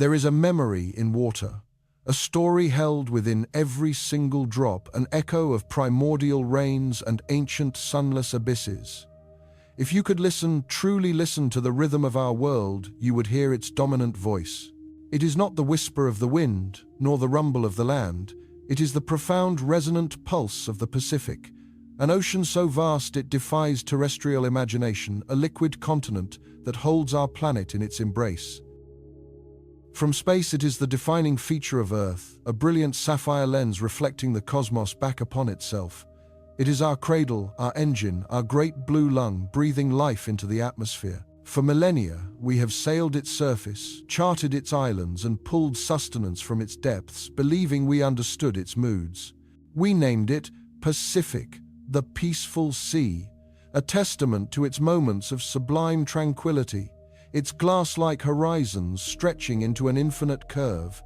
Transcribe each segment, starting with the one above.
There is a memory in water, a story held within every single drop, an echo of primordial rains and ancient sunless abysses. If you could listen, truly listen to the rhythm of our world, you would hear its dominant voice. It is not the whisper of the wind, nor the rumble of the land. It is the profound resonant pulse of the Pacific, an ocean so vast it defies terrestrial imagination, a liquid continent that holds our planet in its embrace. From space, it is the defining feature of Earth, a brilliant sapphire lens reflecting the cosmos back upon itself. It is our cradle, our engine, our great blue lung, breathing life into the atmosphere. For millennia, we have sailed its surface, charted its islands, and pulled sustenance from its depths, believing we understood its moods. We named it Pacific, the peaceful sea, a testament to its moments of sublime tranquility, its glass-like horizons stretching into an infinite curve.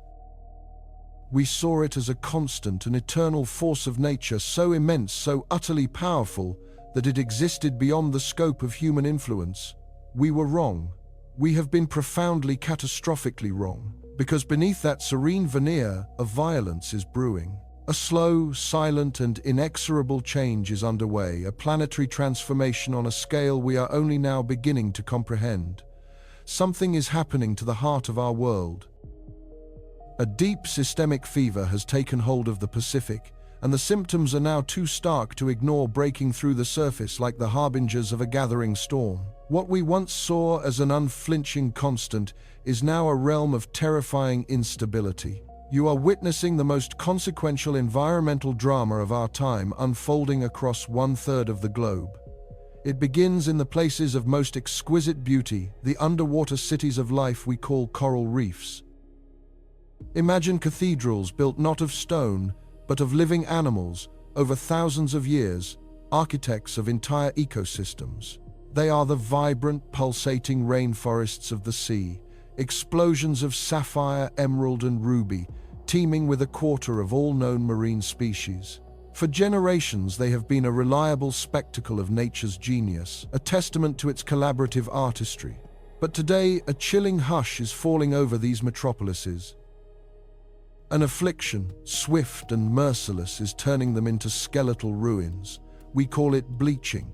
We saw it as a constant and eternal force of nature, so immense, so utterly powerful, that it existed beyond the scope of human influence. We were wrong. We have been profoundly, catastrophically wrong, because beneath that serene veneer, a violence is brewing. A slow, silent, and inexorable change is underway, a planetary transformation on a scale we are only now beginning to comprehend. Something is happening to the heart of our world. A deep systemic fever has taken hold of the Pacific, and the symptoms are now too stark to ignore, breaking through the surface like the harbingers of a gathering storm. What we once saw as an unflinching constant is now a realm of terrifying instability. You are witnessing the most consequential environmental drama of our time unfolding across 1/3 of the globe. It begins in the places of most exquisite beauty, the underwater cities of life we call coral reefs. Imagine cathedrals built not of stone, but of living animals, over thousands of years, architects of entire ecosystems. They are the vibrant, pulsating rainforests of the sea, explosions of sapphire, emerald, and ruby, teeming with 1/4 of all known marine species. For generations, they have been a reliable spectacle of nature's genius, a testament to its collaborative artistry. But today, a chilling hush is falling over these metropolises. An affliction, swift and merciless, is turning them into skeletal ruins. We call it bleaching.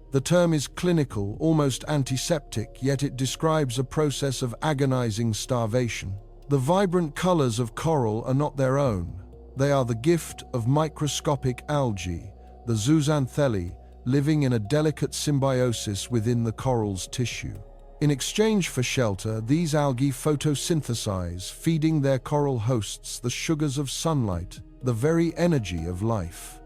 The term is clinical, almost antiseptic, yet it describes a process of agonizing starvation. The vibrant colors of coral are not their own. They are the gift of microscopic algae, the zooxanthellae, living in a delicate symbiosis within the coral's tissue. In exchange for shelter, these algae photosynthesize, feeding their coral hosts the sugars of sunlight, the very energy of life.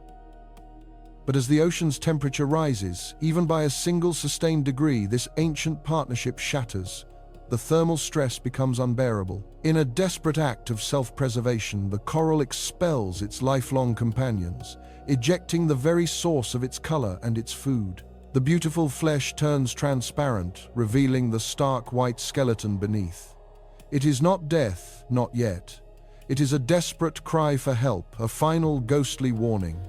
But as the ocean's temperature rises, even by a single sustained degree, this ancient partnership shatters. The thermal stress becomes unbearable. In a desperate act of self-preservation, the coral expels its lifelong companions, ejecting the very source of its color and its food. The beautiful flesh turns transparent, revealing the stark white skeleton beneath. It is not death, not yet. It is a desperate cry for help, a final ghostly warning.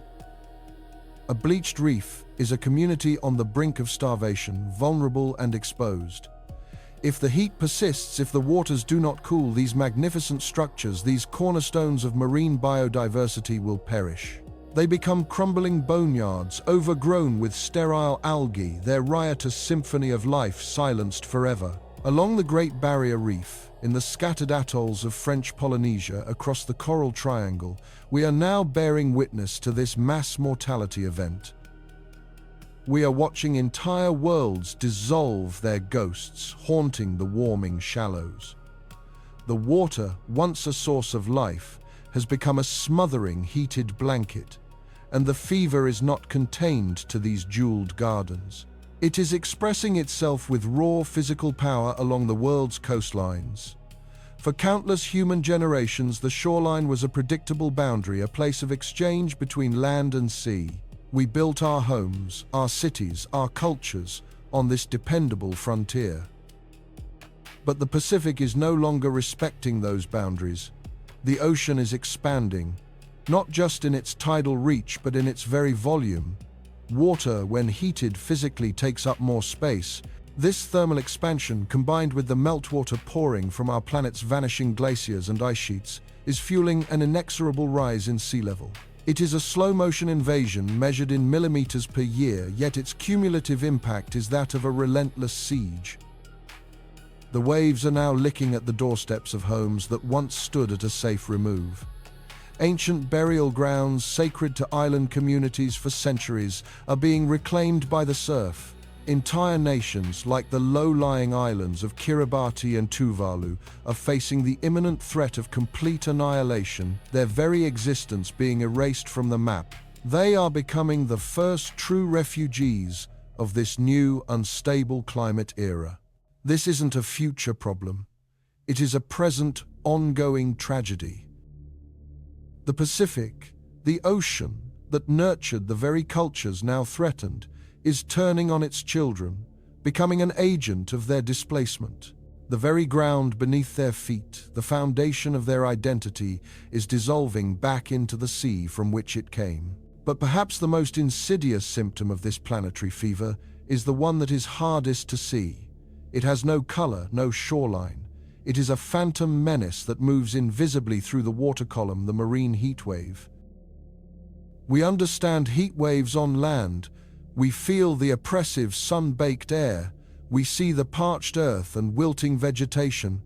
A bleached reef is a community on the brink of starvation, vulnerable and exposed. If the heat persists, if the waters do not cool, these magnificent structures, these cornerstones of marine biodiversity, will perish. They become crumbling boneyards, overgrown with sterile algae, their riotous symphony of life silenced forever. Along the Great Barrier Reef, in the scattered atolls of French Polynesia, across the Coral Triangle, we are now bearing witness to this mass mortality event. We are watching entire worlds dissolve their ghosts, haunting the warming shallows. The water, once a source of life, has become a smothering heated blanket, and the fever is not contained to these jeweled gardens. It is expressing itself with raw physical power along the world's coastlines. For countless human generations, the shoreline was a predictable boundary, a place of exchange between land and sea. We built our homes, our cities, our cultures on this dependable frontier. But the Pacific is no longer respecting those boundaries. The ocean is expanding, not just in its tidal reach, but in its very volume. Water, when heated, physically takes up more space, This thermal expansion, combined with the meltwater pouring from our planet's vanishing glaciers and ice sheets, is fueling an inexorable rise in sea level. It is a slow-motion invasion measured in millimeters per year, yet its cumulative impact is that of a relentless siege. The waves are now licking at the doorsteps of homes that once stood at a safe remove. Ancient burial grounds, sacred to island communities for centuries, are being reclaimed by the surf. Entire nations, like the low-lying islands of Kiribati and Tuvalu, are facing the imminent threat of complete annihilation, their very existence being erased from the map. They are becoming the first true refugees of this new, unstable climate era. This isn't a future problem. It is a present, ongoing tragedy. The Pacific, the ocean that nurtured the very cultures now threatened, is turning on its children, becoming an agent of their displacement. The very ground beneath their feet, the foundation of their identity, is dissolving back into the sea from which it came. But perhaps the most insidious symptom of this planetary fever is the one that is hardest to see. It has no color, no shoreline. It is a phantom menace that moves invisibly through the water column, the marine heat wave. We understand heat waves on land. We feel the oppressive sun-baked air. We see the parched earth and wilting vegetation.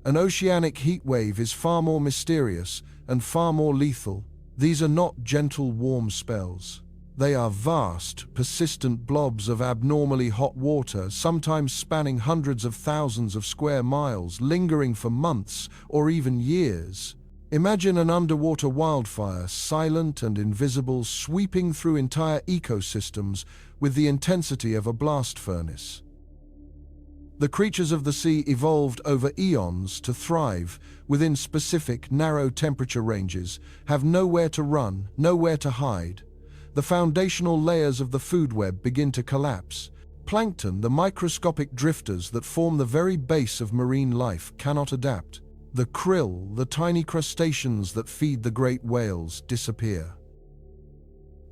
An oceanic heat wave is far more mysterious and far more lethal. These are not gentle, warm spells. They are vast, persistent blobs of abnormally hot water, sometimes spanning hundreds of thousands of square miles, lingering for months or even years. Imagine an underwater wildfire, silent and invisible, sweeping through entire ecosystems with the intensity of a blast furnace. The creatures of the sea evolved over eons to thrive within specific, narrow temperature ranges, have nowhere to run, nowhere to hide. The foundational layers of the food web begin to collapse. Plankton, the microscopic drifters that form the very base of marine life, cannot adapt. The krill, the tiny crustaceans that feed the great whales, disappear.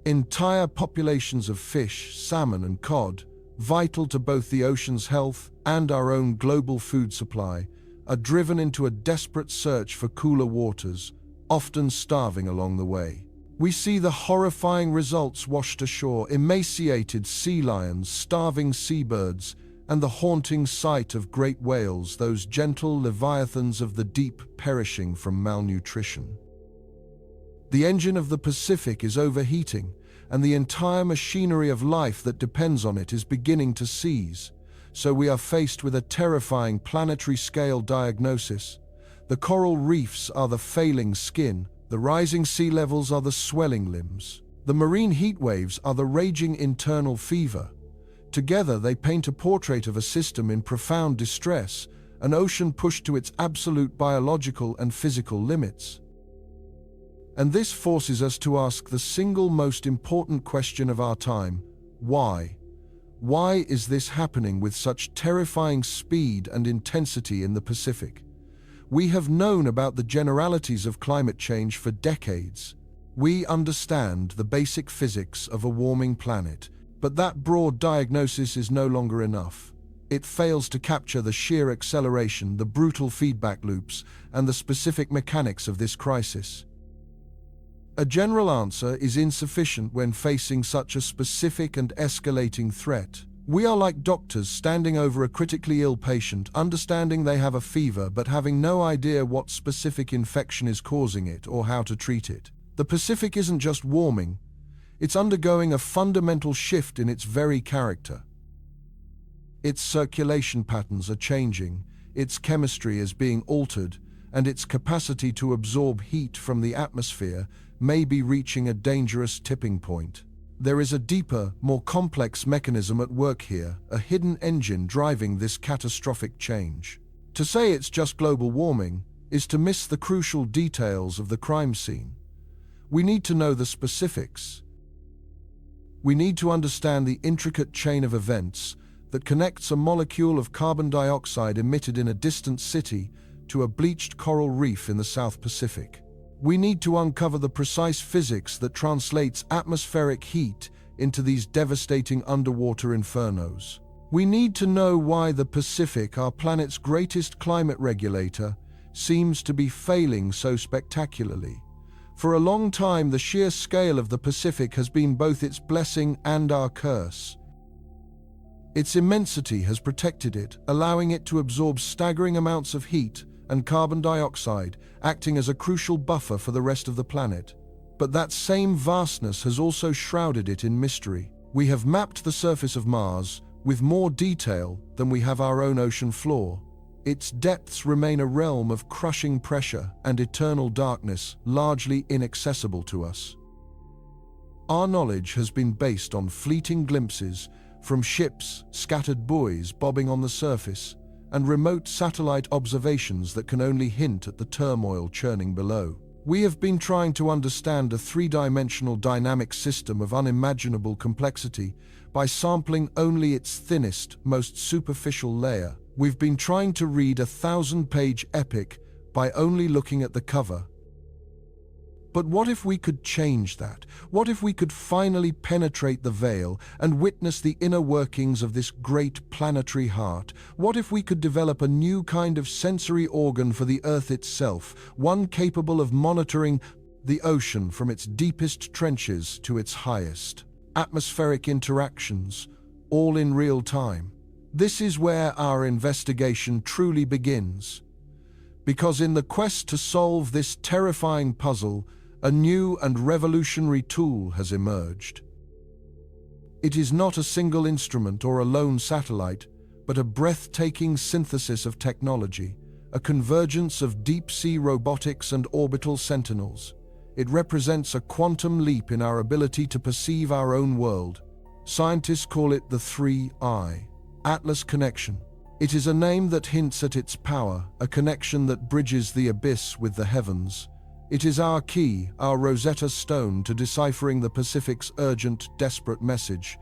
Entire populations of fish, salmon and cod, vital to both the ocean's health and our own global food supply, are driven into a desperate search for cooler waters, often starving along the way. We see the horrifying results washed ashore: emaciated sea lions, starving seabirds, and the haunting sight of great whales, those gentle leviathans of the deep, perishing from malnutrition. The engine of the Pacific is overheating, and the entire machinery of life that depends on it is beginning to seize. So we are faced with a terrifying planetary-scale diagnosis. The coral reefs are the failing skin, the rising sea levels are the swelling limbs. The marine heat waves are the raging internal fever. Together they paint a portrait of a system in profound distress, an ocean pushed to its absolute biological and physical limits. And this forces us to ask the single most important question of our time: why? Why is this happening with such terrifying speed and intensity in the Pacific? We have known about the generalities of climate change for decades. We understand the basic physics of a warming planet, but that broad diagnosis is no longer enough. It fails to capture the sheer acceleration, the brutal feedback loops, and the specific mechanics of this crisis. A general answer is insufficient when facing such a specific and escalating threat. We are like doctors standing over a critically ill patient, understanding they have a fever but having no idea what specific infection is causing it or how to treat it. The Pacific isn't just warming, it's undergoing a fundamental shift in its very character. Its circulation patterns are changing, its chemistry is being altered, and its capacity to absorb heat from the atmosphere may be reaching a dangerous tipping point. There is a deeper, more complex mechanism at work here, a hidden engine driving this catastrophic change. To say it's just global warming is to miss the crucial details of the crime scene. We need to know the specifics. We need to understand the intricate chain of events that connects a molecule of carbon dioxide emitted in a distant city to a bleached coral reef in the South Pacific. We need to uncover the precise physics that translates atmospheric heat into these devastating underwater infernos. We need to know why the Pacific, our planet's greatest climate regulator, seems to be failing so spectacularly. For a long time, the sheer scale of the Pacific has been both its blessing and our curse. Its immensity has protected it, allowing it to absorb staggering amounts of heat and carbon dioxide, acting as a crucial buffer for the rest of the planet. But that same vastness has also shrouded it in mystery. We have mapped the surface of Mars with more detail than we have our own ocean floor. Its depths remain a realm of crushing pressure and eternal darkness, largely inaccessible to us. Our knowledge has been based on fleeting glimpses from ships, scattered buoys bobbing on the surface, and remote satellite observations that can only hint at the turmoil churning below. We have been trying to understand a three-dimensional dynamic system of unimaginable complexity by sampling only its thinnest, most superficial layer. We've been trying to read a 1,000-page epic by only looking at the cover. But what if we could change that? What if we could finally penetrate the veil and witness the inner workings of this great planetary heart? What if we could develop a new kind of sensory organ for the Earth itself, one capable of monitoring the ocean from its deepest trenches to its highest? Atmospheric interactions, all in real time. This is where our investigation truly begins. Because in the quest to solve this terrifying puzzle, a new and revolutionary tool has emerged. It is not a single instrument or a lone satellite, but a breathtaking synthesis of technology, a convergence of deep-sea robotics and orbital sentinels. It represents a quantum leap in our ability to perceive our own world. Scientists call it the 3I, Atlas Connection. It is a name that hints at its power, a connection that bridges the abyss with the heavens. It is our key, our Rosetta Stone to deciphering the Pacific's urgent, desperate message.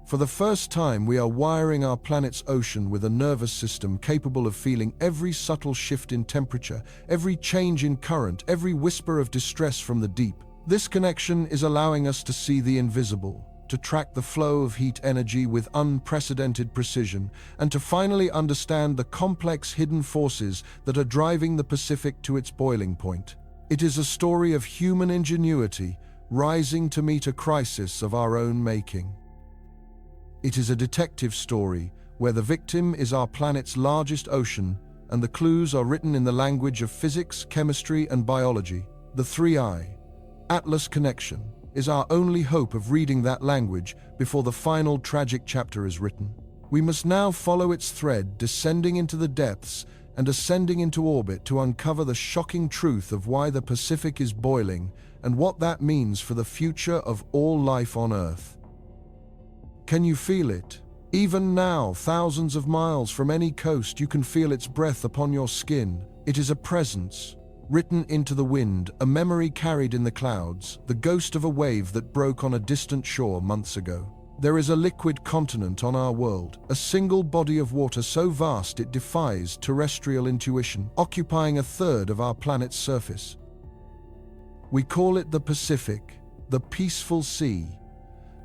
For the first time, we are wiring our planet's ocean with a nervous system capable of feeling every subtle shift in temperature, every change in current, every whisper of distress from the deep. This connection is allowing us to see the invisible, to track the flow of heat energy with unprecedented precision, and to finally understand the complex hidden forces that are driving the Pacific to its boiling point. It is a story of human ingenuity rising to meet a crisis of our own making. It is a detective story where the victim is our planet's largest ocean and the clues are written in the language of physics, chemistry, and biology. The 3I, Atlas Connection, is our only hope of reading that language before the final tragic chapter is written. We must now follow its thread, descending into the depths and ascending into orbit to uncover the shocking truth of why the Pacific is boiling and what that means for the future of all life on Earth. Can you feel it? Even now, thousands of miles from any coast, you can feel its breath upon your skin. It is a presence, written into the wind, a memory carried in the clouds, the ghost of a wave that broke on a distant shore months ago. There is a liquid continent on our world, a single body of water so vast it defies terrestrial intuition, occupying a third of our planet's surface. We call it the Pacific, the peaceful sea,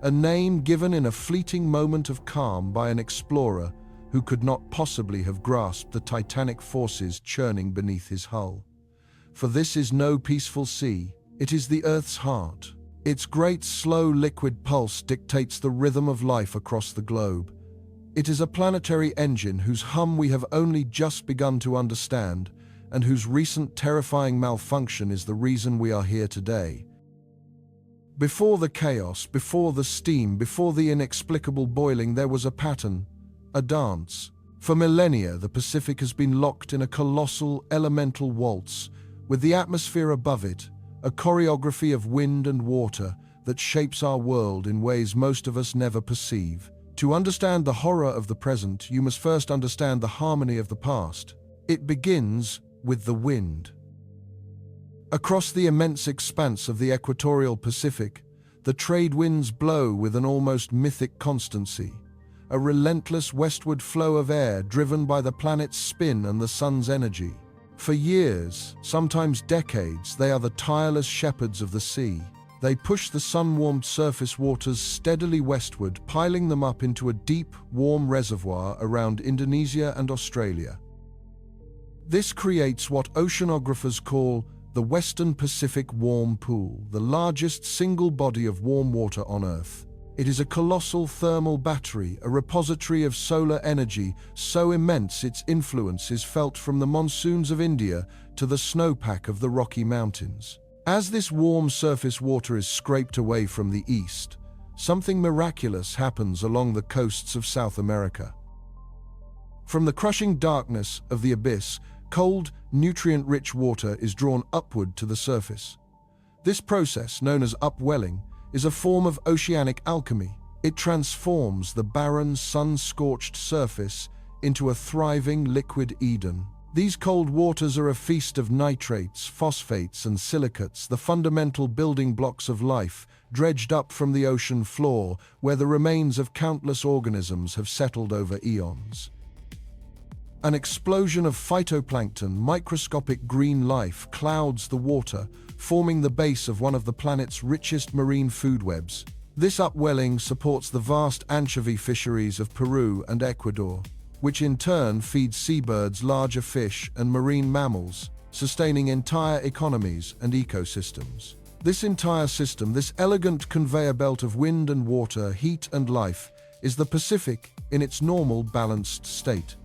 a name given in a fleeting moment of calm by an explorer who could not possibly have grasped the titanic forces churning beneath his hull. For this is no peaceful sea, it is the Earth's heart. Its great slow liquid pulse dictates the rhythm of life across the globe. It is a planetary engine whose hum we have only just begun to understand, and whose recent terrifying malfunction is the reason we are here today. Before the chaos, before the steam, before the inexplicable boiling, there was a pattern, a dance. For millennia, the Pacific has been locked in a colossal elemental waltz, with the atmosphere above it, a choreography of wind and water that shapes our world in ways most of us never perceive. To understand the horror of the present, you must first understand the harmony of the past. It begins with the wind. Across the immense expanse of the equatorial Pacific, the trade winds blow with an almost mythic constancy, a relentless westward flow of air driven by the planet's spin and the sun's energy. For years, sometimes decades, they are the tireless shepherds of the sea. They push the sun-warmed surface waters steadily westward, piling them up into a deep, warm reservoir around Indonesia and Australia. This creates what oceanographers call the Western Pacific Warm Pool, the largest single body of warm water on Earth. It is a colossal thermal battery, a repository of solar energy so immense its influence is felt from the monsoons of India to the snowpack of the Rocky Mountains. As this warm surface water is scraped away from the east, something miraculous happens along the coasts of South America. From the crushing darkness of the abyss, cold, nutrient-rich water is drawn upward to the surface. This process, known as upwelling, is a form of oceanic alchemy. It transforms the barren, sun-scorched surface into a thriving liquid Eden. These cold waters are a feast of nitrates, phosphates, and silicates, the fundamental building blocks of life, dredged up from the ocean floor, where the remains of countless organisms have settled over eons. An explosion of phytoplankton, microscopic green life, clouds the water, forming the base of one of the planet's richest marine food webs. This upwelling supports the vast anchovy fisheries of Peru and Ecuador, which in turn feeds seabirds, larger fish, and marine mammals, sustaining entire economies and ecosystems. This entire system, this elegant conveyor belt of wind and water, heat and life, is the Pacific in its normal, balanced state.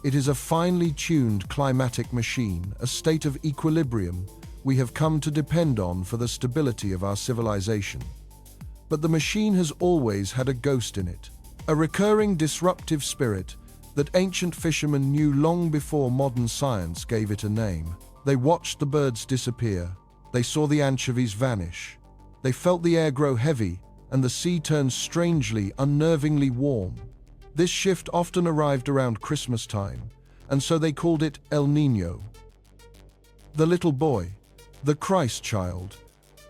It is a finely tuned climatic machine, a state of equilibrium we have come to depend on for the stability of our civilization. But the machine has always had a ghost in it, a recurring disruptive spirit that ancient fishermen knew long before modern science gave it a name. They watched the birds disappear, they saw the anchovies vanish, they felt the air grow heavy and the sea turn strangely, unnervingly warm. This shift often arrived around Christmas time, and so they called it El Niño. The little boy, the Christ child.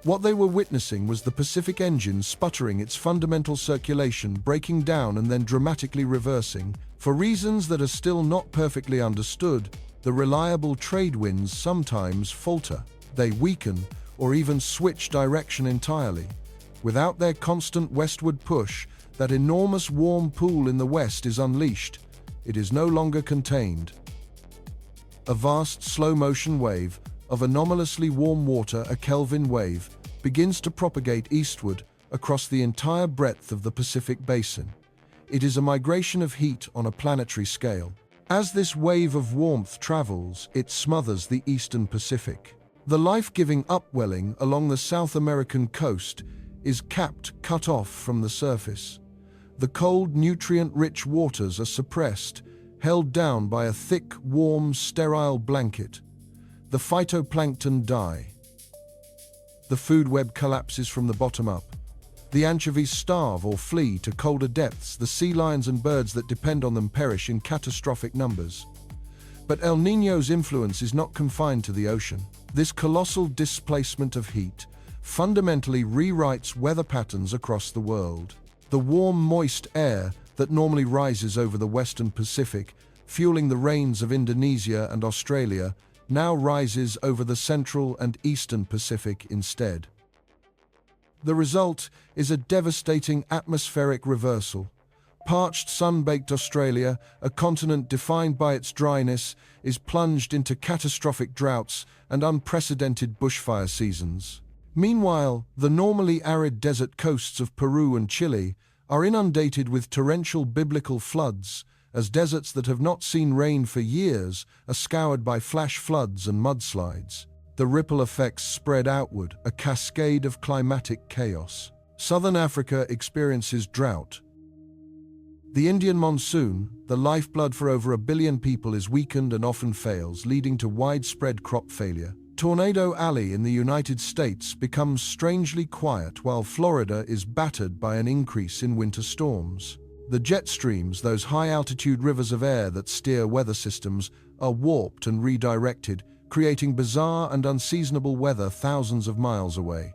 What they were witnessing was the Pacific engine sputtering its fundamental circulation, breaking down and then dramatically reversing. For reasons that are still not perfectly understood, the reliable trade winds sometimes falter. They weaken or even switch direction entirely. Without their constant westward push, that enormous warm pool in the west is unleashed. It is no longer contained. A vast slow-motion wave of anomalously warm water, a Kelvin wave, begins to propagate eastward across the entire breadth of the Pacific basin. It is a migration of heat on a planetary scale. As this wave of warmth travels, it smothers the eastern Pacific. The life-giving upwelling along the South American coast is cut off from the surface. The cold, nutrient-rich waters are suppressed, held down by a thick, warm, sterile blanket. The phytoplankton die. The food web collapses from the bottom up. The anchovies starve or flee to colder depths. The sea lions and birds that depend on them perish in catastrophic numbers. But El Niño's influence is not confined to the ocean. This colossal displacement of heat fundamentally rewrites weather patterns across the world. The warm, moist air that normally rises over the western Pacific, fueling the rains of Indonesia and Australia, now rises over the central and eastern Pacific instead. The result is a devastating atmospheric reversal. Parched, sun-baked Australia, a continent defined by its dryness, is plunged into catastrophic droughts and unprecedented bushfire seasons. Meanwhile, the normally arid desert coasts of Peru and Chile are inundated with torrential biblical floods, as deserts that have not seen rain for years are scoured by flash floods and mudslides. The ripple effects spread outward, a cascade of climatic chaos. Southern Africa experiences drought. The Indian monsoon, the lifeblood for over 1 billion people, is weakened and often fails, leading to widespread crop failure. Tornado Alley in the United States becomes strangely quiet while Florida is battered by an increase in winter storms. The jet streams, those high-altitude rivers of air that steer weather systems, are warped and redirected, creating bizarre and unseasonable weather thousands of miles away.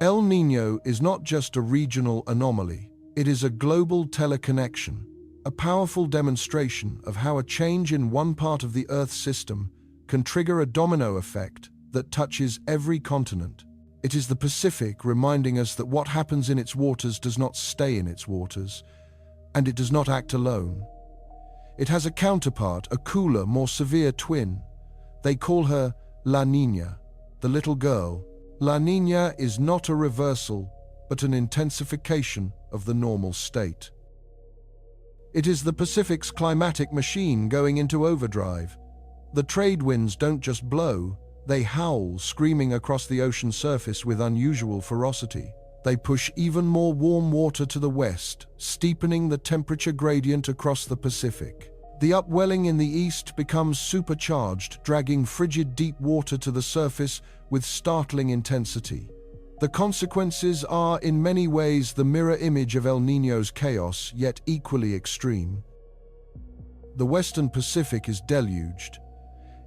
El Niño is not just a regional anomaly, it is a global teleconnection, a powerful demonstration of how a change in one part of the Earth's system can trigger a domino effect that touches every continent. It is the Pacific reminding us that what happens in its waters does not stay in its waters, and it does not act alone. It has a counterpart, a cooler, more severe twin. They call her La Niña, the little girl. La Niña is not a reversal, but an intensification of the normal state. It is the Pacific's climatic machine going into overdrive. The trade winds don't just blow, they howl, screaming across the ocean surface with unusual ferocity. They push even more warm water to the west, steepening the temperature gradient across the Pacific. The upwelling in the east becomes supercharged, dragging frigid deep water to the surface with startling intensity. The consequences are, in many ways, the mirror image of El Niño's chaos, yet equally extreme. The western Pacific is deluged.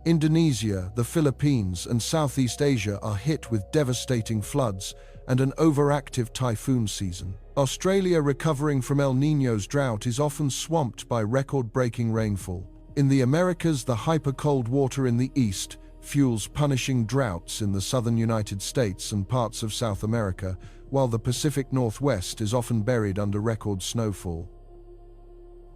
Indonesia, the Philippines, and Southeast Asia are hit with devastating floods and an overactive typhoon season. Australia, recovering from El Niño's drought, is often swamped by record-breaking rainfall. In the Americas, the hyper-cold water in the east fuels punishing droughts in the southern United States and parts of South America, while the Pacific Northwest is often buried under record snowfall.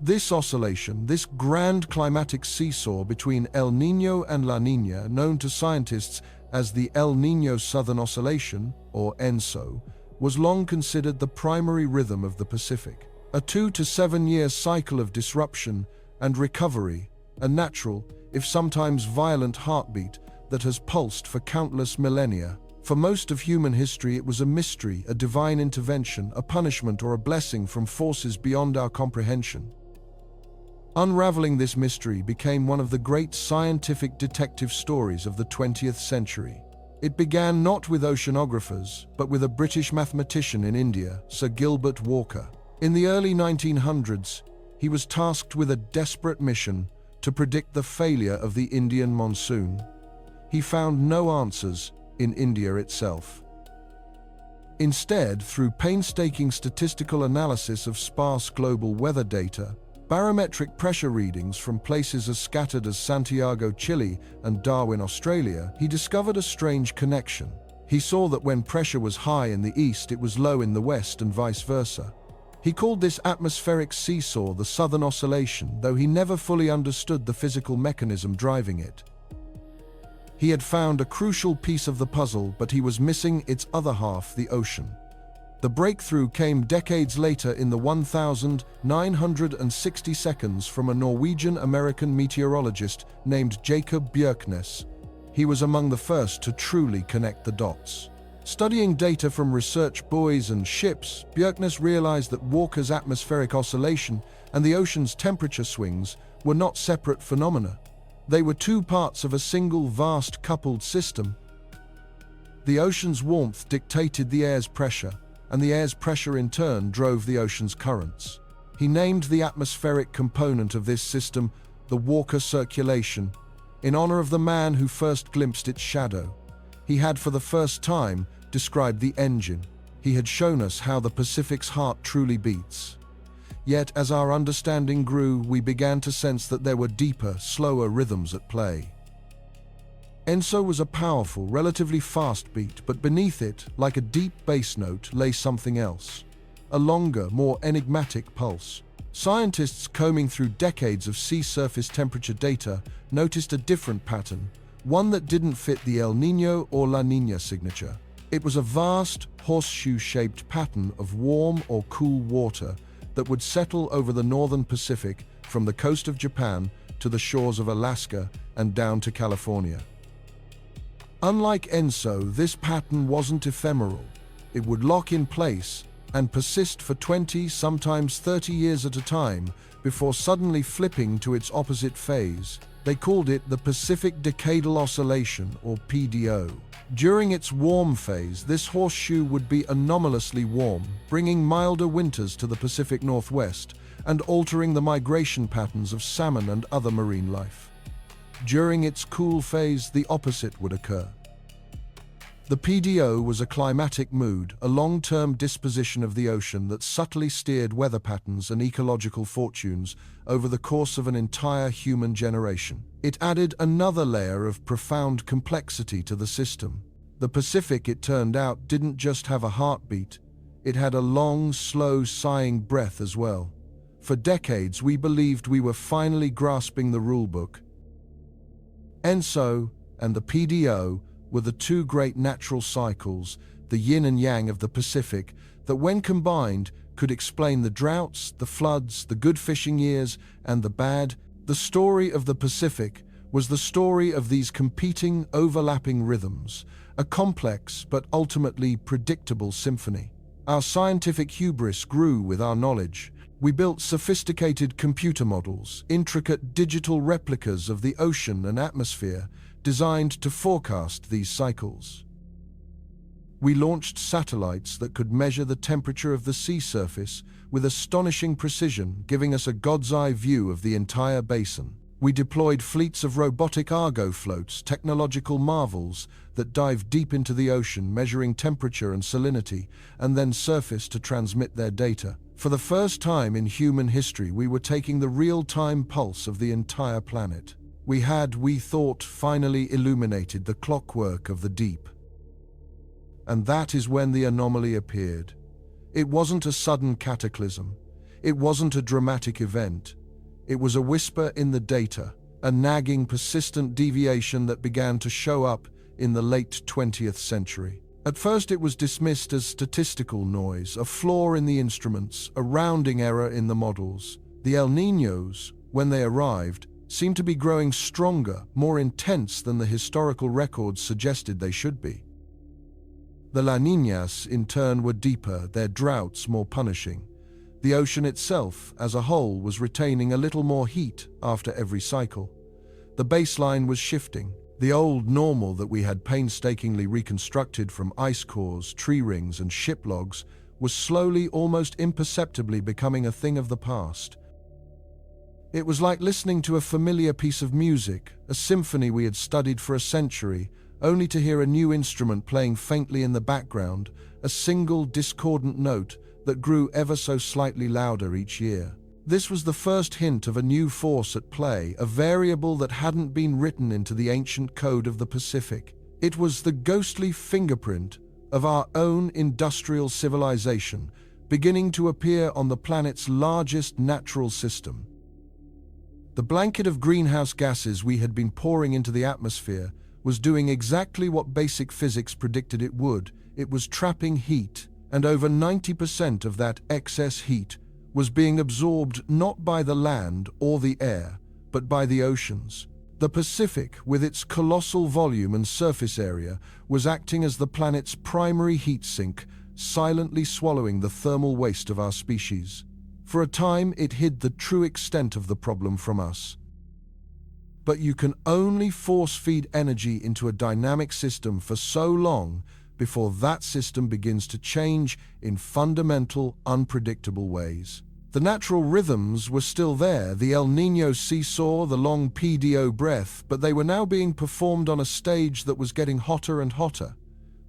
This oscillation, this grand climatic seesaw between El Niño and La Niña, known to scientists as the El Niño Southern Oscillation, or ENSO, was long considered the primary rhythm of the Pacific. A 2 to 7 year cycle of disruption and recovery, a natural, if sometimes violent heartbeat that has pulsed for countless millennia. For most of human history, it was a mystery, a divine intervention, a punishment, or a blessing from forces beyond our comprehension. Unraveling this mystery became one of the great scientific detective stories of the 20th century. It began not with oceanographers, but with a British mathematician in India, Sir Gilbert Walker. In the early 1900s, he was tasked with a desperate mission to predict the failure of the Indian monsoon. He found no answers in India itself. Instead, through painstaking statistical analysis of sparse global weather data, barometric pressure readings from places as scattered as Santiago, Chile, and Darwin, Australia, he discovered a strange connection. He saw that when pressure was high in the east, it was low in the west, and vice versa. He called this atmospheric seesaw the Southern Oscillation, though he never fully understood the physical mechanism driving it. He had found a crucial piece of the puzzle, but he was missing its other half, the ocean. The breakthrough came decades later in the 1960 seconds from a Norwegian-American meteorologist named Jacob Bjerknes. He was among the first to truly connect the dots. Studying data from research buoys and ships, Bjerknes realized that Walker's atmospheric oscillation and the ocean's temperature swings were not separate phenomena. They were two parts of a single vast coupled system. The ocean's warmth dictated the air's pressure, and the air's pressure in turn drove the ocean's currents. He named the atmospheric component of this system the Walker circulation, in honor of the man who first glimpsed its shadow. He had for the first time described the engine. He had shown us how the Pacific's heart truly beats. Yet, as our understanding grew, we began to sense that there were deeper, slower rhythms at play. ENSO was a powerful, relatively fast beat, but beneath it, like a deep bass note, lay something else. A longer, more enigmatic pulse. Scientists combing through decades of sea surface temperature data noticed a different pattern, one that didn't fit the El Niño or La Niña signature. It was a vast, horseshoe-shaped pattern of warm or cool water that would settle over the northern Pacific from the coast of Japan to the shores of Alaska and down to California. Unlike ENSO, this pattern wasn't ephemeral. It would lock in place and persist for 20, sometimes 30 years at a time before suddenly flipping to its opposite phase. They called it the Pacific Decadal Oscillation, or PDO. During its warm phase, this horseshoe would be anomalously warm, bringing milder winters to the Pacific Northwest and altering the migration patterns of salmon and other marine life. During its cool phase, the opposite would occur. The PDO was a climatic mood, a long-term disposition of the ocean that subtly steered weather patterns and ecological fortunes over the course of an entire human generation. It added another layer of profound complexity to the system. The Pacific, it turned out, didn't just have a heartbeat, it had a long, slow, sighing breath as well. For decades, we believed we were finally grasping the rulebook. ENSO and the PDO were the two great natural cycles, the yin and yang of the Pacific, that when combined could explain the droughts, the floods, the good fishing years, and the bad. The story of the Pacific was the story of these competing, overlapping rhythms, a complex but ultimately predictable symphony. Our scientific hubris grew with our knowledge. We built sophisticated computer models, intricate digital replicas of the ocean and atmosphere, designed to forecast these cycles. We launched satellites that could measure the temperature of the sea surface with astonishing precision, giving us a god's-eye view of the entire basin. We deployed fleets of robotic Argo floats, technological marvels that dive deep into the ocean, measuring temperature and salinity, and then surface to transmit their data. For the first time in human history, we were taking the real-time pulse of the entire planet. We had, we thought, finally illuminated the clockwork of the deep. And that is when the anomaly appeared. It wasn't a sudden cataclysm. It wasn't a dramatic event. It was a whisper in the data, a nagging, persistent deviation that began to show up in the late 20th century. At first it was dismissed as statistical noise, a flaw in the instruments, a rounding error in the models. The El Niños, when they arrived, seemed to be growing stronger, more intense than the historical records suggested they should be. The La Niñas, in turn, were deeper, their droughts more punishing. The ocean itself, as a whole, was retaining a little more heat after every cycle. The baseline was shifting. The old normal that we had painstakingly reconstructed from ice cores, tree rings, and ship logs was slowly, almost imperceptibly, becoming a thing of the past. It was like listening to a familiar piece of music, a symphony we had studied for a century, only to hear a new instrument playing faintly in the background, a single discordant note that grew ever so slightly louder each year. This was the first hint of a new force at play, a variable that hadn't been written into the ancient code of the Pacific. It was the ghostly fingerprint of our own industrial civilization, beginning to appear on the planet's largest natural system. The blanket of greenhouse gases we had been pouring into the atmosphere was doing exactly what basic physics predicted it would. It was trapping heat, and over 90% of that excess heat was being absorbed not by the land or the air, but by the oceans. The Pacific, with its colossal volume and surface area, was acting as the planet's primary heat sink, silently swallowing the thermal waste of our species. For a time, it hid the true extent of the problem from us. But you can only force-feed energy into a dynamic system for so long before that system begins to change in fundamental, unpredictable ways. The natural rhythms were still there, the El Niño seesaw, the long PDO breath, but they were now being performed on a stage that was getting hotter and hotter.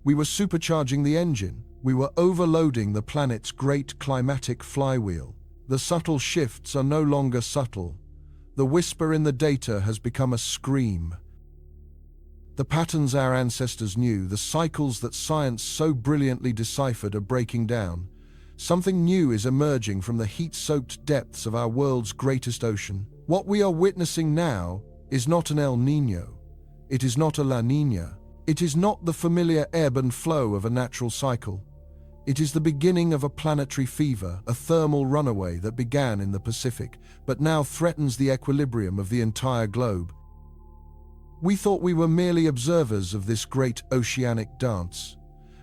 We were supercharging the engine. We were overloading the planet's great climatic flywheel. The subtle shifts are no longer subtle. The whisper in the data has become a scream. The patterns our ancestors knew, the cycles that science so brilliantly deciphered, are breaking down. Something new is emerging from the heat-soaked depths of our world's greatest ocean. What we are witnessing now is not an El Niño. It is not a La Niña. It is not the familiar ebb and flow of a natural cycle. It is the beginning of a planetary fever, a thermal runaway that began in the Pacific, but now threatens the equilibrium of the entire globe. We thought we were merely observers of this great oceanic dance.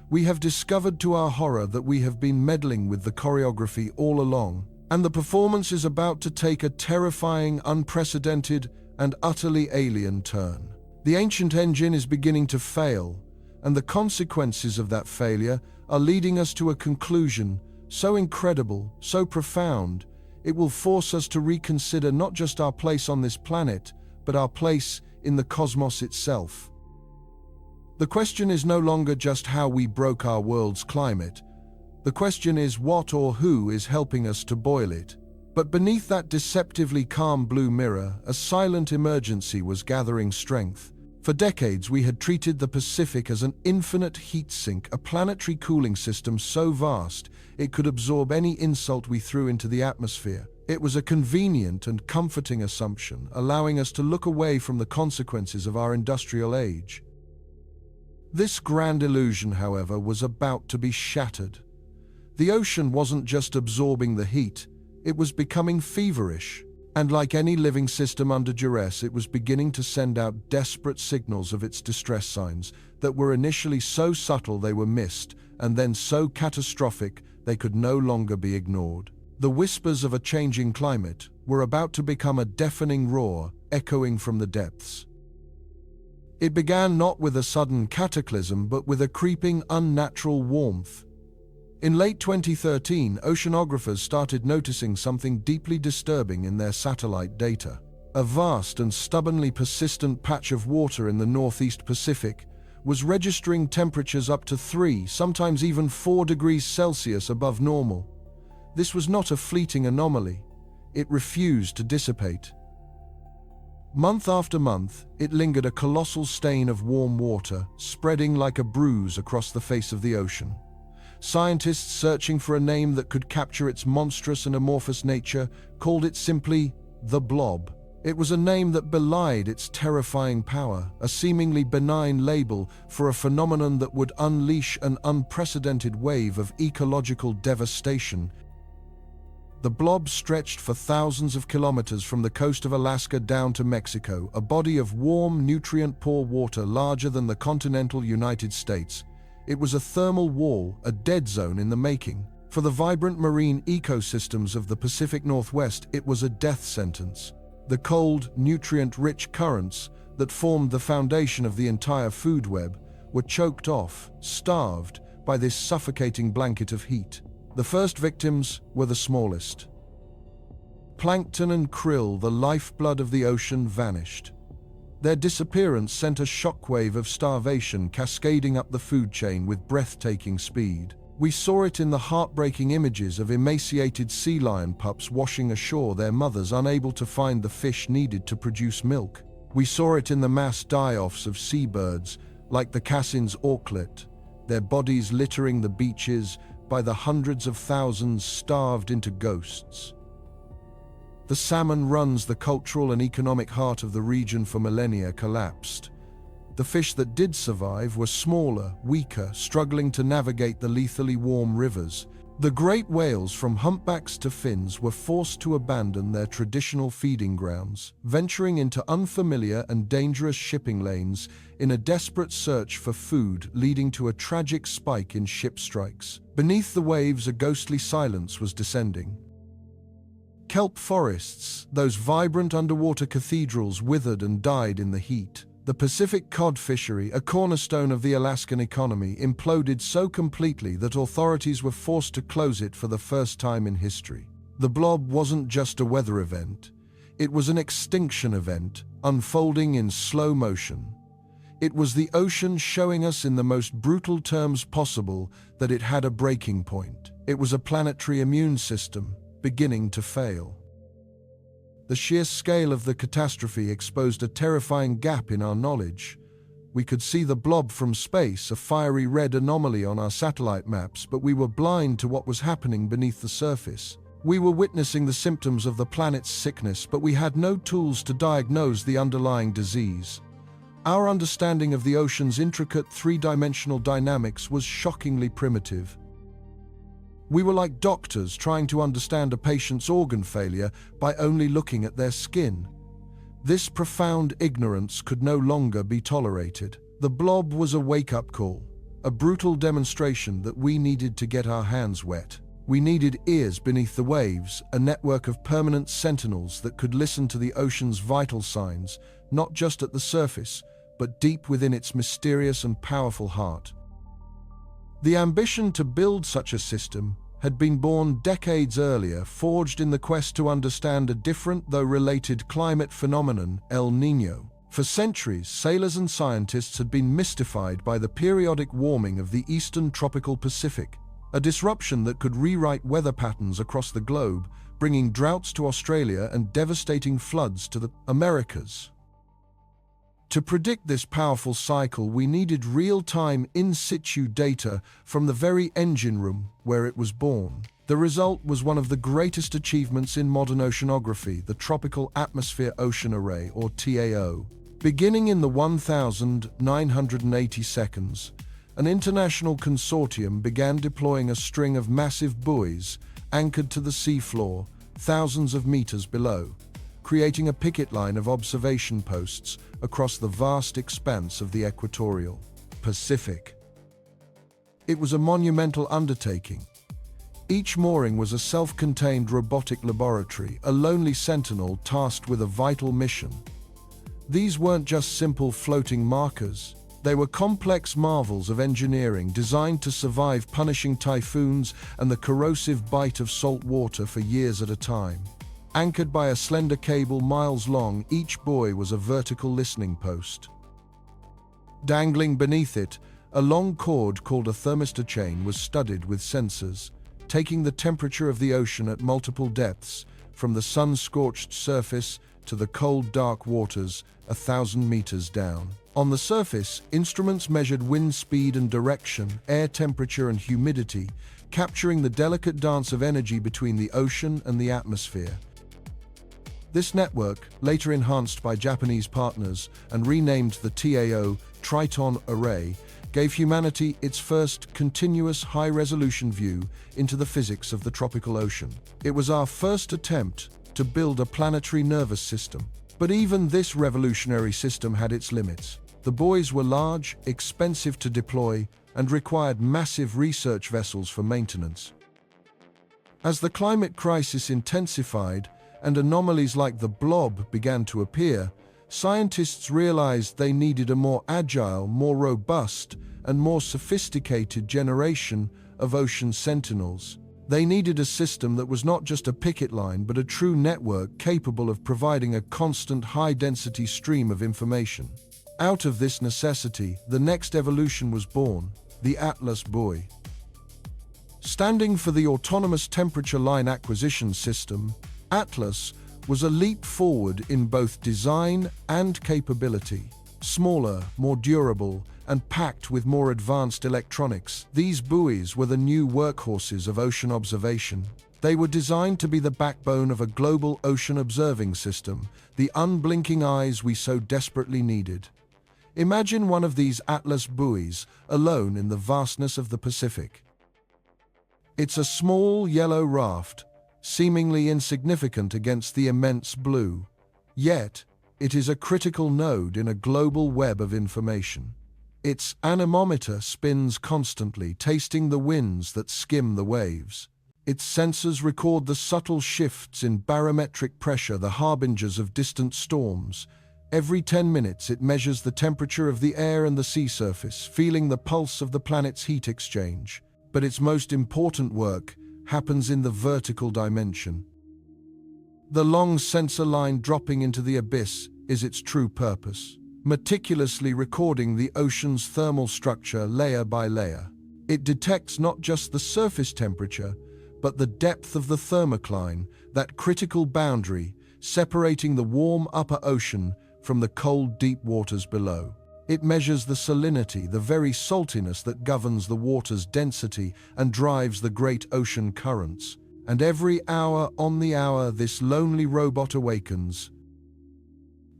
We have discovered to our horror that we have been meddling with the choreography all along, and the performance is about to take a terrifying, unprecedented, and utterly alien turn. The ancient engine is beginning to fail, and the consequences of that failure are leading us to a conclusion so incredible, so profound, it will force us to reconsider not just our place on this planet, but our place in the cosmos itself. The question is no longer just how we broke our world's climate. The question is what or who is helping us to boil it. But beneath that deceptively calm blue mirror, a silent emergency was gathering strength. For decades, we had treated the Pacific as an infinite heat sink, a planetary cooling system so vast it could absorb any insult we threw into the atmosphere. It was a convenient and comforting assumption, allowing us to look away from the consequences of our industrial age. This grand illusion, however, was about to be shattered. The ocean wasn't just absorbing the heat, it was becoming feverish. And like any living system under duress, it was beginning to send out desperate signals of its distress signs that were initially so subtle they were missed, and then so catastrophic they could no longer be ignored. The whispers of a changing climate were about to become a deafening roar, echoing from the depths. It began not with a sudden cataclysm, but with a creeping, unnatural warmth. In late 2013, oceanographers started noticing something deeply disturbing in their satellite data. A vast and stubbornly persistent patch of water in the northeast Pacific was registering temperatures up to 3, sometimes even 4 degrees Celsius above normal. This was not a fleeting anomaly. It refused to dissipate. Month after month, it lingered, a colossal stain of warm water, spreading like a bruise across the face of the ocean. Scientists, searching for a name that could capture its monstrous and amorphous nature, called it simply the Blob. It was a name that belied its terrifying power, a seemingly benign label for a phenomenon that would unleash an unprecedented wave of ecological devastation. The Blob stretched for thousands of kilometers from the coast of Alaska down to Mexico, a body of warm, nutrient-poor water larger than the continental United States. It was a thermal wall, a dead zone in the making. For the vibrant marine ecosystems of the Pacific Northwest, it was a death sentence. The cold, nutrient-rich currents that formed the foundation of the entire food web were choked off, starved by this suffocating blanket of heat. The first victims were the smallest. Plankton and krill, the lifeblood of the ocean, vanished. Their disappearance sent a shockwave of starvation cascading up the food chain with breathtaking speed. We saw it in the heartbreaking images of emaciated sea lion pups washing ashore, their mothers unable to find the fish needed to produce milk. We saw it in the mass die-offs of seabirds, like the Cassin's auklet, their bodies littering the beaches by the hundreds of thousands, starved into ghosts. The salmon runs, the cultural and economic heart of the region for millennia, collapsed. The fish that did survive were smaller, weaker, struggling to navigate the lethally warm rivers. The great whales, from humpbacks to fins, were forced to abandon their traditional feeding grounds, venturing into unfamiliar and dangerous shipping lanes in a desperate search for food, leading to a tragic spike in ship strikes. Beneath the waves, a ghostly silence was descending. Kelp forests, those vibrant underwater cathedrals, withered and died in the heat. The Pacific cod fishery, a cornerstone of the Alaskan economy, imploded so completely that authorities were forced to close it for the first time in history. The Blob wasn't just a weather event. It was an extinction event, unfolding in slow motion. It was the ocean showing us in the most brutal terms possible that it had a breaking point. It was a planetary immune system beginning to fail. The sheer scale of the catastrophe exposed a terrifying gap in our knowledge. We could see the Blob from space, a fiery red anomaly on our satellite maps, but we were blind to what was happening beneath the surface. We were witnessing the symptoms of the planet's sickness, but we had no tools to diagnose the underlying disease. Our understanding of the ocean's intricate three-dimensional dynamics was shockingly primitive. We were like doctors trying to understand a patient's organ failure by only looking at their skin. This profound ignorance could no longer be tolerated. The Blob was a wake-up call, a brutal demonstration that we needed to get our hands wet. We needed ears beneath the waves, a network of permanent sentinels that could listen to the ocean's vital signs, not just at the surface, but deep within its mysterious and powerful heart. The ambition to build such a system had been born decades earlier, forged in the quest to understand a different though related climate phenomenon, El Niño. For centuries, sailors and scientists had been mystified by the periodic warming of the eastern tropical Pacific, a disruption that could rewrite weather patterns across the globe, bringing droughts to Australia and devastating floods to the Americas. To predict this powerful cycle, we needed real-time in-situ data from the very engine room where it was born. The result was one of the greatest achievements in modern oceanography, the Tropical Atmosphere Ocean Array, or TAO. Beginning in the 1980 seconds, an international consortium began deploying a string of massive buoys anchored to the seafloor, thousands of meters below, creating a picket line of observation posts across the vast expanse of the equatorial Pacific. It was a monumental undertaking. Each mooring was a self-contained robotic laboratory, a lonely sentinel tasked with a vital mission. These weren't just simple floating markers. They were complex marvels of engineering designed to survive punishing typhoons and the corrosive bite of salt water for years at a time. Anchored by a slender cable miles long, each buoy was a vertical listening post. Dangling beneath it, a long cord called a thermistor chain was studded with sensors, taking the temperature of the ocean at multiple depths, from the sun-scorched surface to the cold, dark waters 1,000 meters down. On the surface, instruments measured wind speed and direction, air temperature and humidity, capturing the delicate dance of energy between the ocean and the atmosphere. This network, later enhanced by Japanese partners and renamed the TAO Triton Array, gave humanity its first continuous high-resolution view into the physics of the tropical ocean. It was our first attempt to build a planetary nervous system. But even this revolutionary system had its limits. The buoys were large, expensive to deploy, and required massive research vessels for maintenance. As the climate crisis intensified and anomalies like the blob began to appear, scientists realized they needed a more agile, more robust, and more sophisticated generation of ocean sentinels. They needed a system that was not just a picket line, but a true network capable of providing a constant, high-density stream of information. Out of this necessity, the next evolution was born, the Atlas buoy. Standing for the Autonomous Temperature Line Acquisition System, Atlas was a leap forward in both design and capability. Smaller, more durable, and packed with more advanced electronics, these buoys were the new workhorses of ocean observation. They were designed to be the backbone of a global ocean observing system, the unblinking eyes we so desperately needed. Imagine one of these Atlas buoys alone in the vastness of the Pacific. It's a small yellow raft, seemingly insignificant against the immense blue. Yet, it is a critical node in a global web of information. Its anemometer spins constantly, tasting the winds that skim the waves. Its sensors record the subtle shifts in barometric pressure, the harbingers of distant storms. Every 10 minutes, it measures the temperature of the air and the sea surface, feeling the pulse of the planet's heat exchange. But its most important work happens in the vertical dimension. The long sensor line dropping into the abyss is its true purpose, meticulously recording the ocean's thermal structure layer by layer. It detects not just the surface temperature, but the depth of the thermocline, that critical boundary separating the warm upper ocean from the cold deep waters below. It measures the salinity, the very saltiness that governs the water's density and drives the great ocean currents. And every hour on the hour, this lonely robot awakens.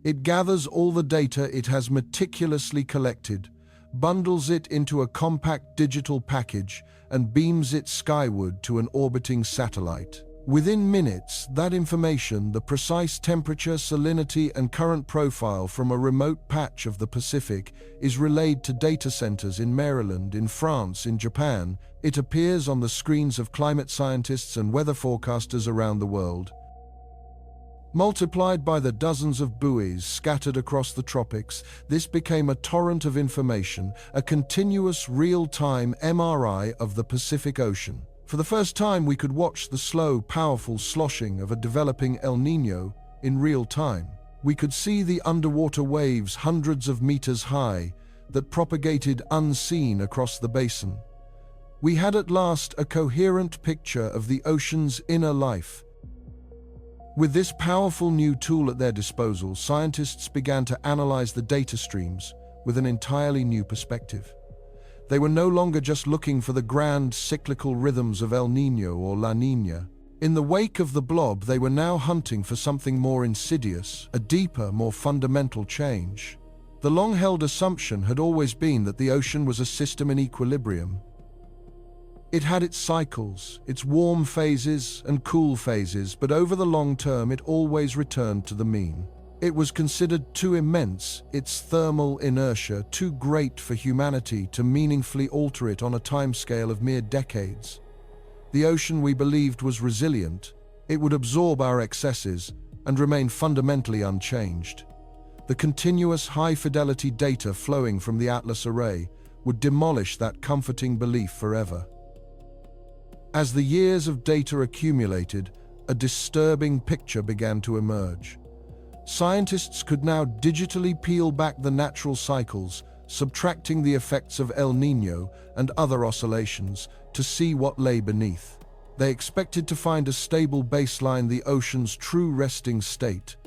It gathers all the data it has meticulously collected, bundles it into a compact digital package, and beams it skyward to an orbiting satellite. Within minutes, that information, the precise temperature, salinity, and current profile from a remote patch of the Pacific, is relayed to data centers in Maryland, in France, in Japan. It appears on the screens of climate scientists and weather forecasters around the world. Multiplied by the dozens of buoys scattered across the tropics, this became a torrent of information, a continuous real-time MRI of the Pacific Ocean. For the first time, we could watch the slow, powerful sloshing of a developing El Niño in real time. We could see the underwater waves hundreds of meters high that propagated unseen across the basin. We had at last a coherent picture of the ocean's inner life. With this powerful new tool at their disposal, scientists began to analyze the data streams with an entirely new perspective. They were no longer just looking for the grand cyclical rhythms of El Niño or La Niña. In the wake of the blob, they were now hunting for something more insidious, a deeper, more fundamental change. The long-held assumption had always been that the ocean was a system in equilibrium. It had its cycles, its warm phases and cool phases, but over the long term it always returned to the mean. It was considered too immense, its thermal inertia too great for humanity to meaningfully alter it on a timescale of mere decades. The ocean we believed was resilient. It would absorb our excesses and remain fundamentally unchanged. The continuous high-fidelity data flowing from the Atlas array would demolish that comforting belief forever. As the years of data accumulated, a disturbing picture began to emerge. Scientists could now digitally peel back the natural cycles, subtracting the effects of El Niño and other oscillations to see what lay beneath. They expected to find a stable baseline, the ocean's true resting state.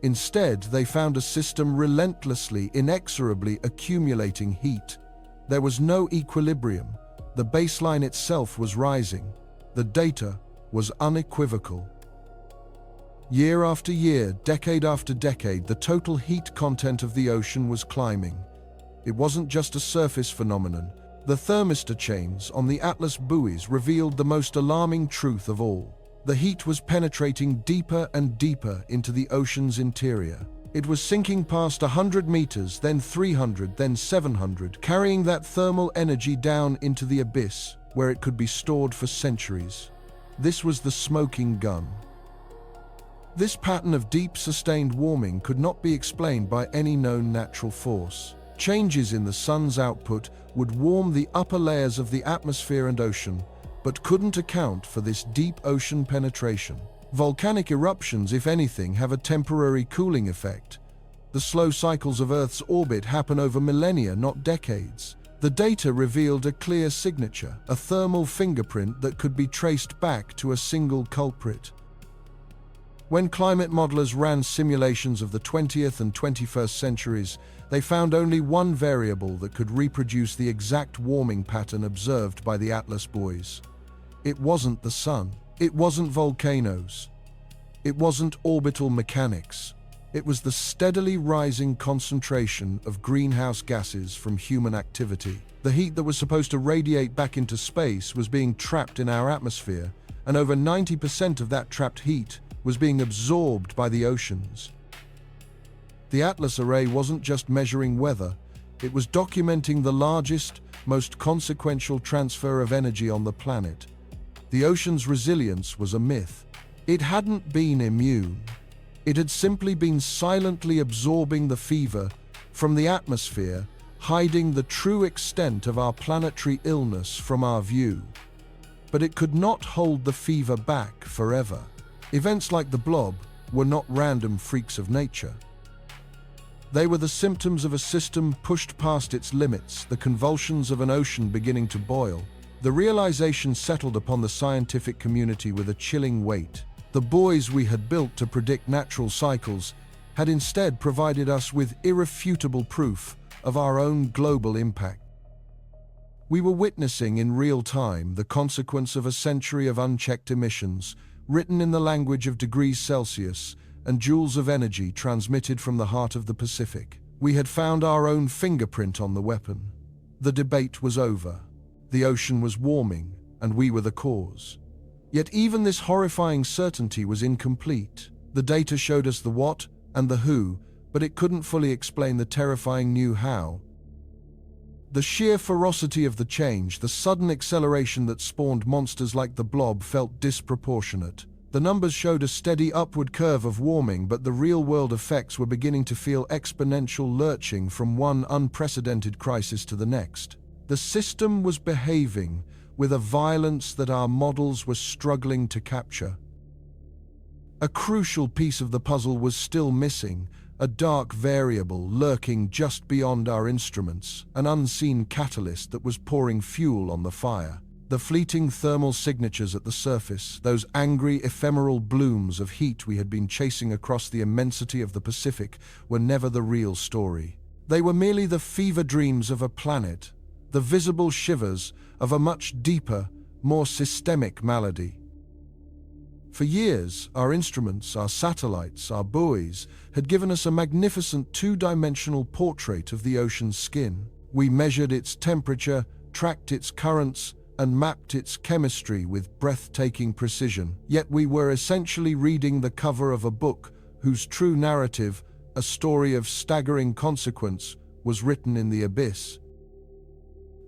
Instead, they found a system relentlessly, inexorably accumulating heat. There was no equilibrium. The baseline itself was rising. The data was unequivocal. Year after year, decade after decade, the total heat content of the ocean was climbing. It wasn't just a surface phenomenon. The thermistor chains on the Atlas buoys revealed the most alarming truth of all. The heat was penetrating deeper and deeper into the ocean's interior. It was sinking past 100 meters, then 300, then 700, carrying that thermal energy down into the abyss, where it could be stored for centuries. This was the smoking gun. This pattern of deep, sustained warming could not be explained by any known natural force. Changes in the sun's output would warm the upper layers of the atmosphere and ocean, but couldn't account for this deep ocean penetration. Volcanic eruptions, if anything, have a temporary cooling effect. The slow cycles of Earth's orbit happen over millennia, not decades. The data revealed a clear signature, a thermal fingerprint that could be traced back to a single culprit. When climate modelers ran simulations of the 20th and 21st centuries, they found only one variable that could reproduce the exact warming pattern observed by the Atlas buoys. It wasn't the sun. It wasn't volcanoes. It wasn't orbital mechanics. It was the steadily rising concentration of greenhouse gases from human activity. The heat that was supposed to radiate back into space was being trapped in our atmosphere, and over 90% of that trapped heat was being absorbed by the oceans. The Atlas array wasn't just measuring weather, it was documenting the largest, most consequential transfer of energy on the planet. The ocean's resilience was a myth. It hadn't been immune. It had simply been silently absorbing the fever from the atmosphere, hiding the true extent of our planetary illness from our view. But it could not hold the fever back forever. Events like the blob were not random freaks of nature. They were the symptoms of a system pushed past its limits, the convulsions of an ocean beginning to boil. The realization settled upon the scientific community with a chilling weight. The buoys we had built to predict natural cycles had instead provided us with irrefutable proof of our own global impact. We were witnessing in real time the consequence of a century of unchecked emissions, written in the language of degrees Celsius and joules of energy transmitted from the heart of the Pacific. We had found our own fingerprint on the weapon. The debate was over. The ocean was warming, and we were the cause. Yet even this horrifying certainty was incomplete. The data showed us the what and the who, but it couldn't fully explain the terrifying new how. The sheer ferocity of the change, the sudden acceleration that spawned monsters like the blob, felt disproportionate. The numbers showed a steady upward curve of warming, but the real-world effects were beginning to feel exponential, lurching from one unprecedented crisis to the next. The system was behaving with a violence that our models were struggling to capture. A crucial piece of the puzzle was still missing, a dark variable lurking just beyond our instruments, an unseen catalyst that was pouring fuel on the fire. The fleeting thermal signatures at the surface, those angry, ephemeral blooms of heat we had been chasing across the immensity of the Pacific, were never the real story. They were merely the fever dreams of a planet, the visible shivers of a much deeper, more systemic malady. For years, our instruments, our satellites, our buoys, had given us a magnificent two-dimensional portrait of the ocean's skin. We measured its temperature, tracked its currents, and mapped its chemistry with breathtaking precision. Yet we were essentially reading the cover of a book whose true narrative, a story of staggering consequence, was written in the abyss.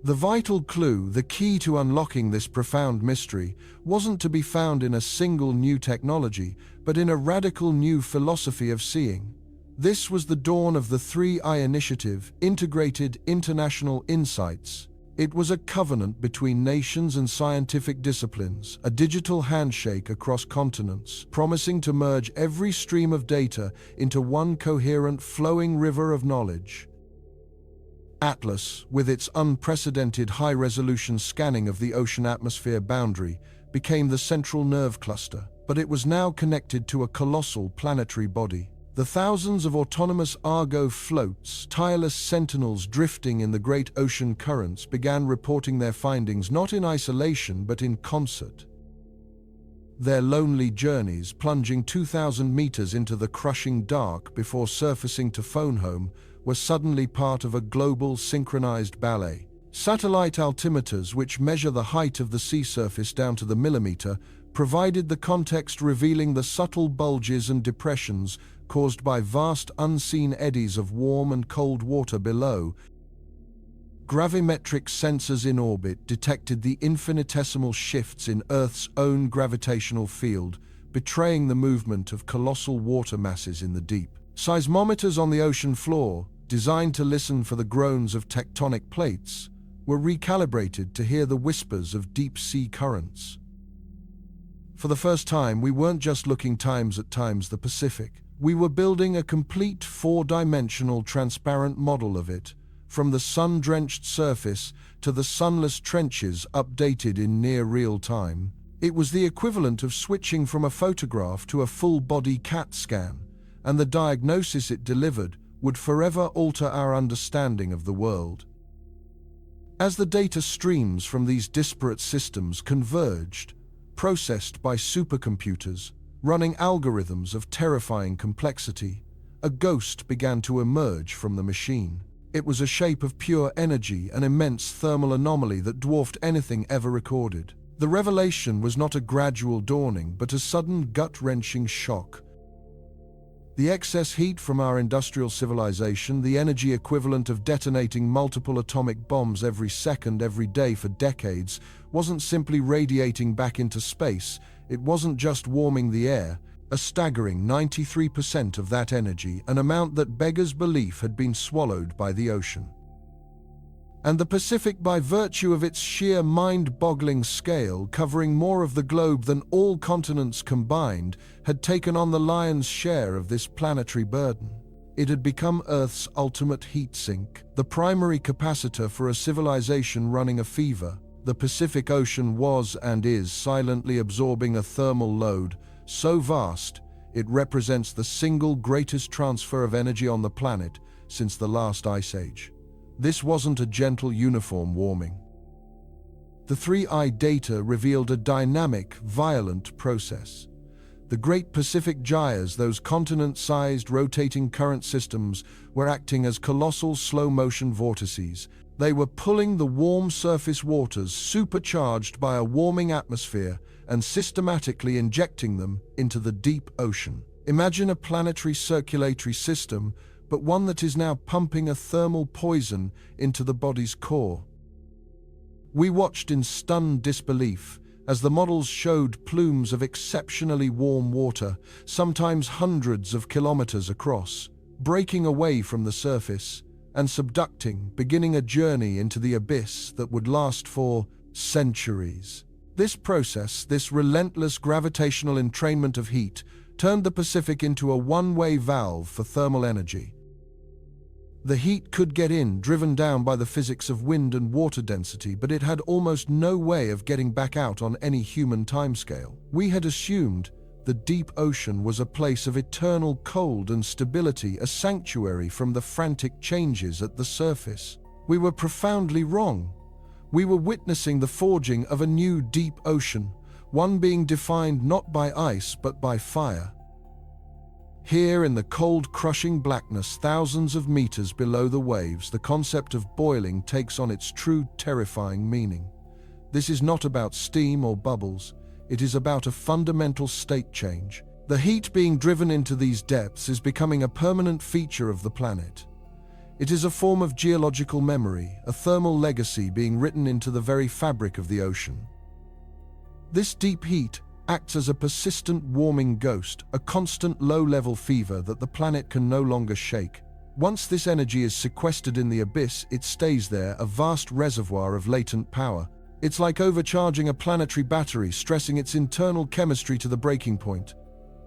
The vital clue, the key to unlocking this profound mystery, wasn't to be found in a single new technology, but in a radical new philosophy of seeing. This was the dawn of the 3I Initiative, Integrated International Insights. It was a covenant between nations and scientific disciplines, a digital handshake across continents, promising to merge every stream of data into one coherent, flowing river of knowledge. Atlas, with its unprecedented high-resolution scanning of the ocean atmosphere boundary, became the central nerve cluster, but it was now connected to a colossal planetary body. The thousands of autonomous Argo floats, tireless sentinels drifting in the great ocean currents, began reporting their findings not in isolation but in concert. Their lonely journeys, plunging 2,000 meters into the crushing dark before surfacing to phone home, were suddenly part of a global synchronized ballet. Satellite altimeters, which measure the height of the sea surface down to the millimeter, provided the context, revealing the subtle bulges and depressions caused by vast unseen eddies of warm and cold water below. Gravimetric sensors in orbit detected the infinitesimal shifts in Earth's own gravitational field, betraying the movement of colossal water masses in the deep. Seismometers on the ocean floor, designed to listen for the groans of tectonic plates, were recalibrated to hear the whispers of deep-sea currents. For the first time, we weren't just looking at the Pacific. We were building a complete four-dimensional transparent model of it, from the sun-drenched surface to the sunless trenches updated in near real time. It was the equivalent of switching from a photograph to a full-body CAT scan, and the diagnosis it delivered would forever alter our understanding of the world. As the data streams from these disparate systems converged, processed by supercomputers, running algorithms of terrifying complexity, a ghost began to emerge from the machine. It was a shape of pure energy, an immense thermal anomaly that dwarfed anything ever recorded. The revelation was not a gradual dawning, but a sudden gut-wrenching shock. The excess heat from our industrial civilization, the energy equivalent of detonating multiple atomic bombs every second, every day for decades, wasn't simply radiating back into space. It wasn't just warming the air. A staggering 93% of that energy, an amount that beggars belief, had been swallowed by the ocean. And the Pacific, by virtue of its sheer mind-boggling scale, covering more of the globe than all continents combined, had taken on the lion's share of this planetary burden. It had become Earth's ultimate heat sink, the primary capacitor for a civilization running a fever. The Pacific Ocean was and is silently absorbing a thermal load so vast it represents the single greatest transfer of energy on the planet since the last ice age. This wasn't a gentle, uniform warming. The 3I data revealed a dynamic, violent process. The Great Pacific Gyres, those continent-sized rotating current systems, were acting as colossal slow-motion vortices. They were pulling the warm surface waters, supercharged by a warming atmosphere, and systematically injecting them into the deep ocean. Imagine a planetary circulatory system, but one that is now pumping a thermal poison into the body's core. We watched in stunned disbelief as the models showed plumes of exceptionally warm water, sometimes hundreds of kilometers across, breaking away from the surface and subducting, beginning a journey into the abyss that would last for centuries. This process, this relentless gravitational entrainment of heat, turned the Pacific into a one-way valve for thermal energy. The heat could get in, driven down by the physics of wind and water density, but it had almost no way of getting back out on any human timescale. We had assumed the deep ocean was a place of eternal cold and stability, a sanctuary from the frantic changes at the surface. We were profoundly wrong. We were witnessing the forging of a new deep ocean, one being defined not by ice but by fire. Here in the cold, crushing blackness, thousands of meters below the waves, the concept of boiling takes on its true terrifying meaning. This is not about steam or bubbles. It is about a fundamental state change. The heat being driven into these depths is becoming a permanent feature of the planet. It is a form of geological memory, a thermal legacy being written into the very fabric of the ocean. This deep heat acts as a persistent warming ghost, a constant low-level fever that the planet can no longer shake. Once this energy is sequestered in the abyss, it stays there, a vast reservoir of latent power. It's like overcharging a planetary battery, stressing its internal chemistry to the breaking point.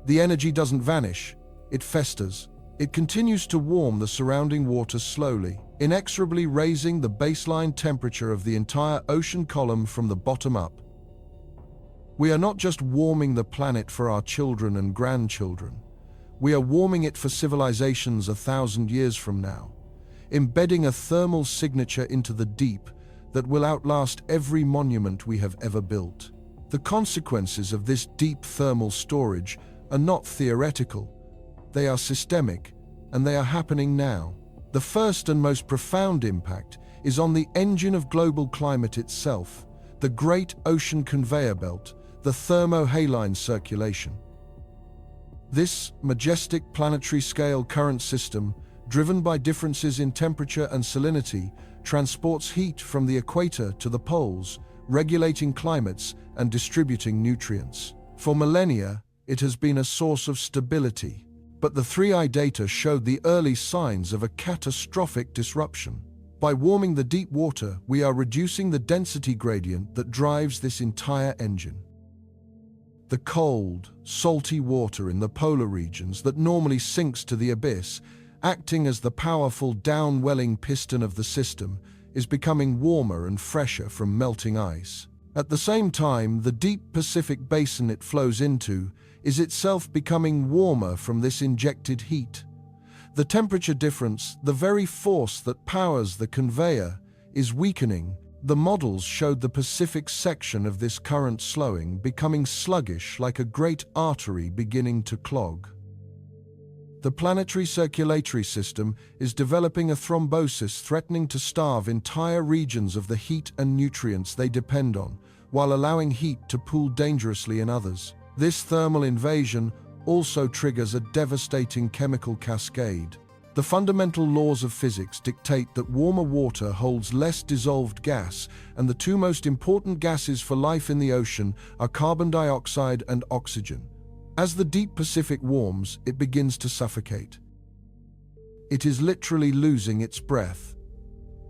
The energy doesn't vanish, it festers. It continues to warm the surrounding water slowly, inexorably raising the baseline temperature of the entire ocean column from the bottom up. We are not just warming the planet for our children and grandchildren. We are warming it for civilizations 1,000 years from now, embedding a thermal signature into the deep that will outlast every monument we have ever built. The consequences of this deep thermal storage are not theoretical. They are systemic, and they are happening now. The first and most profound impact is on the engine of global climate itself, the great ocean conveyor belt, the thermohaline circulation. This majestic planetary-scale current system, driven by differences in temperature and salinity, transports heat from the equator to the poles, regulating climates and distributing nutrients. For millennia, it has been a source of stability, but the 3I data showed the early signs of a catastrophic disruption. By warming the deep water, we are reducing the density gradient that drives this entire engine. The cold, salty water in the polar regions that normally sinks to the abyss, acting as the powerful downwelling piston of the system, is becoming warmer and fresher from melting ice. At the same time, the deep Pacific basin it flows into is itself becoming warmer from this injected heat. The temperature difference, the very force that powers the conveyor, is weakening. The models showed the Pacific section of this current slowing, becoming sluggish like a great artery beginning to clog. The planetary circulatory system is developing a thrombosis threatening to starve entire regions of the heat and nutrients they depend on, while allowing heat to pool dangerously in others. This thermal invasion also triggers a devastating chemical cascade. The fundamental laws of physics dictate that warmer water holds less dissolved gas, and the two most important gases for life in the ocean are carbon dioxide and oxygen. As the deep Pacific warms, it begins to suffocate. It is literally losing its breath.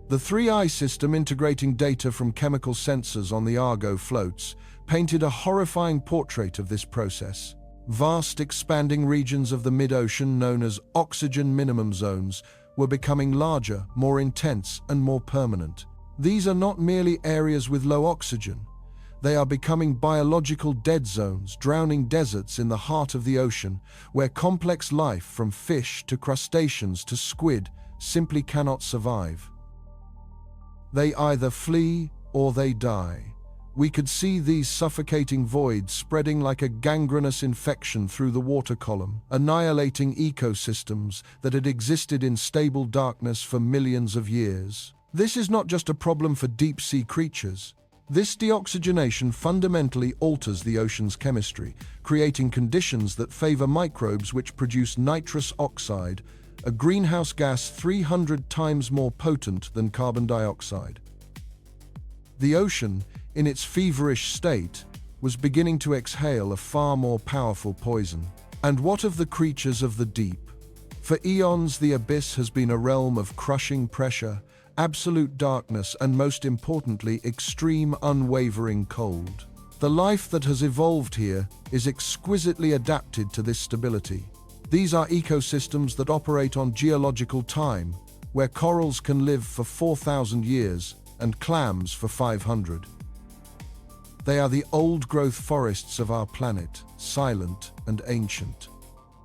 The 3I system, integrating data from chemical sensors on the Argo floats, painted a horrifying portrait of this process. Vast expanding regions of the mid-ocean, known as oxygen minimum zones, were becoming larger, more intense, and more permanent. These are not merely areas with low oxygen. They are becoming biological dead zones, drowning deserts in the heart of the ocean, where complex life, from fish to crustaceans to squid, simply cannot survive. They either flee or they die. We could see these suffocating voids spreading like a gangrenous infection through the water column, annihilating ecosystems that had existed in stable darkness for millions of years. This is not just a problem for deep-sea creatures. This deoxygenation fundamentally alters the ocean's chemistry, creating conditions that favor microbes which produce nitrous oxide, a greenhouse gas 300 times more potent than carbon dioxide. The ocean, in its feverish state, was beginning to exhale a far more powerful poison. And what of the creatures of the deep? For eons, the abyss has been a realm of crushing pressure, absolute darkness, and most importantly, extreme, unwavering cold. The life that has evolved here is exquisitely adapted to this stability. These are ecosystems that operate on geological time, where corals can live for 4,000 years and clams for 500. They are the old-growth forests of our planet, silent and ancient.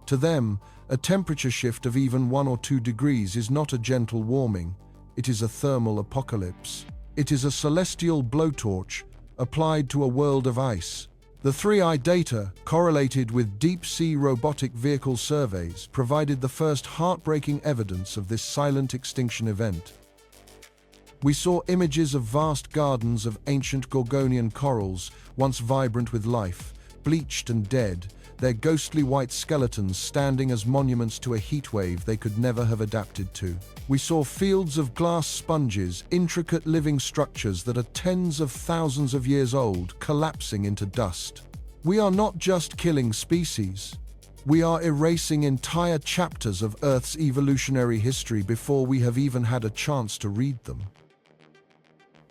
To them, a temperature shift of even 1 or 2 degrees is not a gentle warming, it is a thermal apocalypse. It is a celestial blowtorch applied to a world of ice. The 3I data, correlated with deep-sea robotic vehicle surveys, provided the first heartbreaking evidence of this silent extinction event. We saw images of vast gardens of ancient Gorgonian corals, once vibrant with life, bleached and dead, their ghostly white skeletons standing as monuments to a heatwave they could never have adapted to. We saw fields of glass sponges, intricate living structures that are tens of thousands of years old, collapsing into dust. We are not just killing species. We are erasing entire chapters of Earth's evolutionary history before we have even had a chance to read them.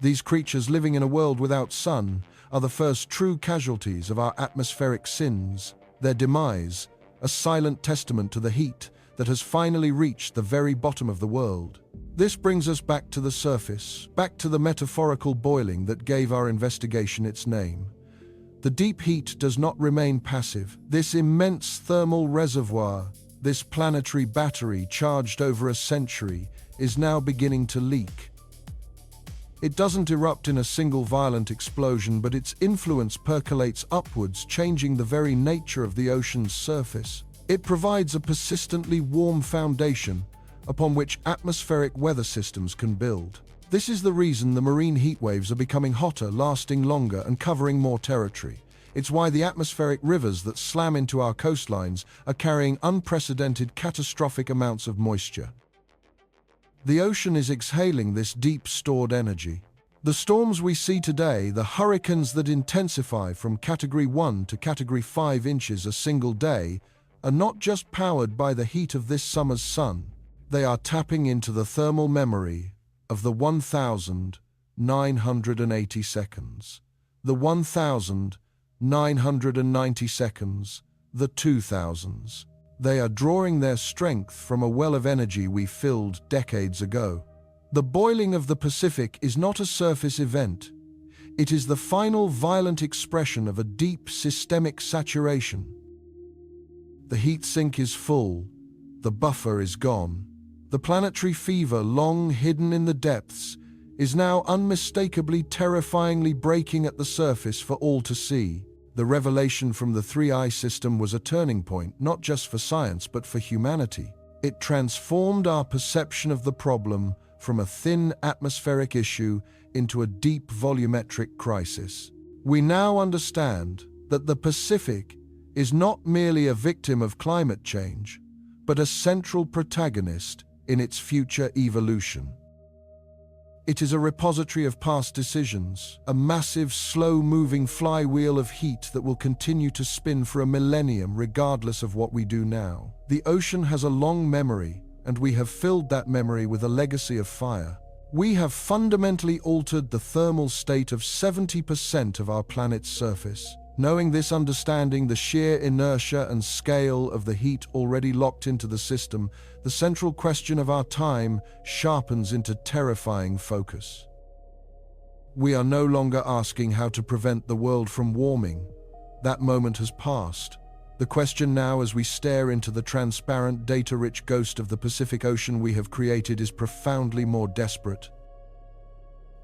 These creatures living in a world without sun are the first true casualties of our atmospheric sins. Their demise, a silent testament to the heat that has finally reached the very bottom of the world. This brings us back to the surface, back to the metaphorical boiling that gave our investigation its name. The deep heat does not remain passive. This immense thermal reservoir, this planetary battery charged over a century, is now beginning to leak. It doesn't erupt in a single violent explosion, but its influence percolates upwards, changing the very nature of the ocean's surface. It provides a persistently warm foundation upon which atmospheric weather systems can build. This is the reason the marine heat waves are becoming hotter, lasting longer, and covering more territory. It's why the atmospheric rivers that slam into our coastlines are carrying unprecedented, catastrophic amounts of moisture. The ocean is exhaling this deep stored energy. The storms we see today, the hurricanes that intensify from Category 1 to Category 5 inches a single day, are not just powered by the heat of this summer's sun. They are tapping into the thermal memory of the 1,980 seconds, the 1,990 seconds, the 2000s. They are drawing their strength from a well of energy we filled decades ago. The boiling of the Pacific is not a surface event. It is the final violent expression of a deep systemic saturation. The heat sink is full. The buffer is gone. The planetary fever, long hidden in the depths, is now unmistakably, terrifyingly breaking at the surface for all to see. The revelation from the 3I system was a turning point, not just for science, but for humanity. It transformed our perception of the problem from a thin atmospheric issue into a deep volumetric crisis. We now understand that the Pacific is not merely a victim of climate change, but a central protagonist in its future evolution. It is a repository of past decisions, a massive, slow-moving flywheel of heat that will continue to spin for a millennium regardless of what we do now. The ocean has a long memory, and we have filled that memory with a legacy of fire. We have fundamentally altered the thermal state of 70% of our planet's surface. Knowing this, understanding the sheer inertia and scale of the heat already locked into the system, the central question of our time sharpens into terrifying focus. We are no longer asking how to prevent the world from warming. That moment has passed. The question now, as we stare into the transparent, data-rich ghost of the Pacific Ocean we have created, is profoundly more desperate.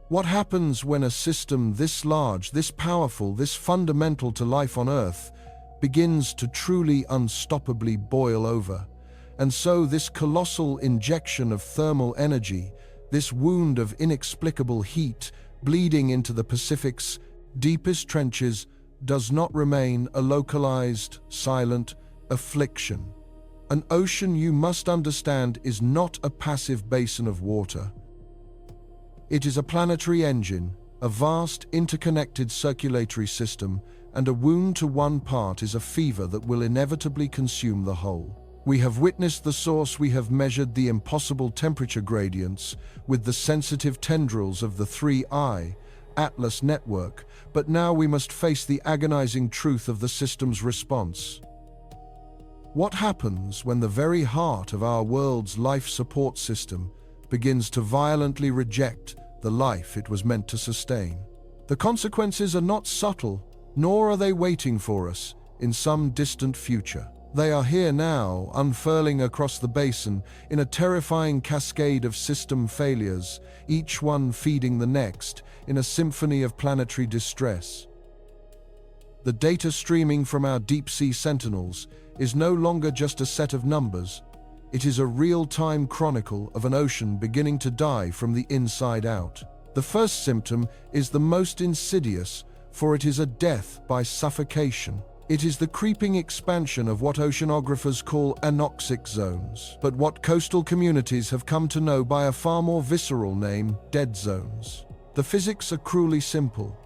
What happens when a system this large, this powerful, this fundamental to life on Earth begins to truly unstoppably boil over? And so this colossal injection of thermal energy, this wound of inexplicable heat bleeding into the Pacific's deepest trenches, does not remain a localized, silent affliction. An ocean, you must understand, is not a passive basin of water. It is a planetary engine, a vast, interconnected circulatory system, and a wound to one part is a fever that will inevitably consume the whole. We have witnessed the source, we have measured the impossible temperature gradients with the sensitive tendrils of the 3I Atlas network, but now we must face the agonizing truth of the system's response. What happens when the very heart of our world's life support system begins to violently reject the life it was meant to sustain. The consequences are not subtle, nor are they waiting for us in some distant future. They are here now, unfurling across the basin in a terrifying cascade of system failures, each one feeding the next in a symphony of planetary distress. The data streaming from our deep-sea sentinels is no longer just a set of numbers. It is a real-time chronicle of an ocean beginning to die from the inside out. The first symptom is the most insidious, for it is a death by suffocation. It is the creeping expansion of what oceanographers call anoxic zones, but what coastal communities have come to know by a far more visceral name, dead zones. The physics are cruelly simple.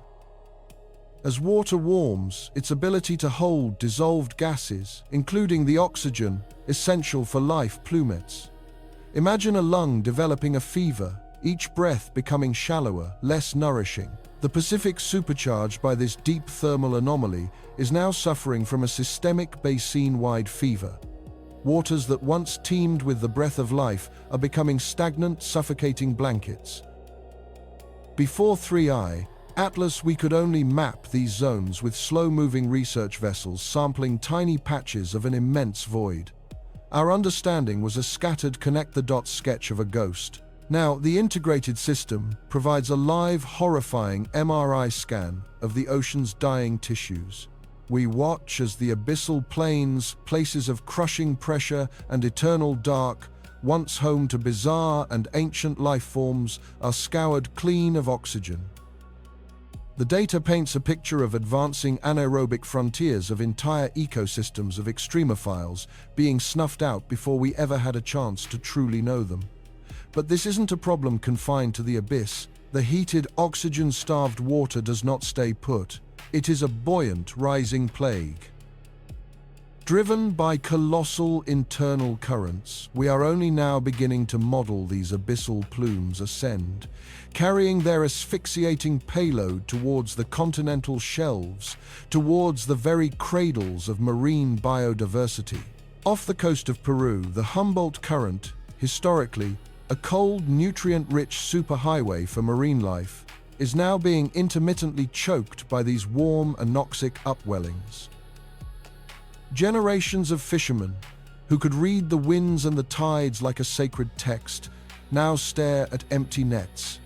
As water warms, its ability to hold dissolved gases, including the oxygen essential for life, plummets. Imagine a lung developing a fever, each breath becoming shallower, less nourishing. The Pacific, supercharged by this deep thermal anomaly, is now suffering from a systemic basin-wide fever. Waters that once teemed with the breath of life are becoming stagnant, suffocating blankets. Before 3I, Atlas, we could only map these zones with slow-moving research vessels sampling tiny patches of an immense void. Our understanding was a scattered connect-the-dots sketch of a ghost. Now, the integrated system provides a live, horrifying MRI scan of the ocean's dying tissues. We watch as the abyssal plains, places of crushing pressure and eternal dark, once home to bizarre and ancient life forms, are scoured clean of oxygen. The data paints a picture of advancing anaerobic frontiers of entire ecosystems of extremophiles being snuffed out before we ever had a chance to truly know them. But this isn't a problem confined to the abyss. The heated, oxygen-starved water does not stay put. It is a buoyant, rising plague. Driven by colossal internal currents, we are only now beginning to model these abyssal plumes ascend, carrying their asphyxiating payload towards the continental shelves, towards the very cradles of marine biodiversity. Off the coast of Peru, the Humboldt Current, historically a cold, nutrient-rich superhighway for marine life, is now being intermittently choked by these warm, anoxic upwellings. Generations of fishermen, who could read the winds and the tides like a sacred text, now stare at empty nets,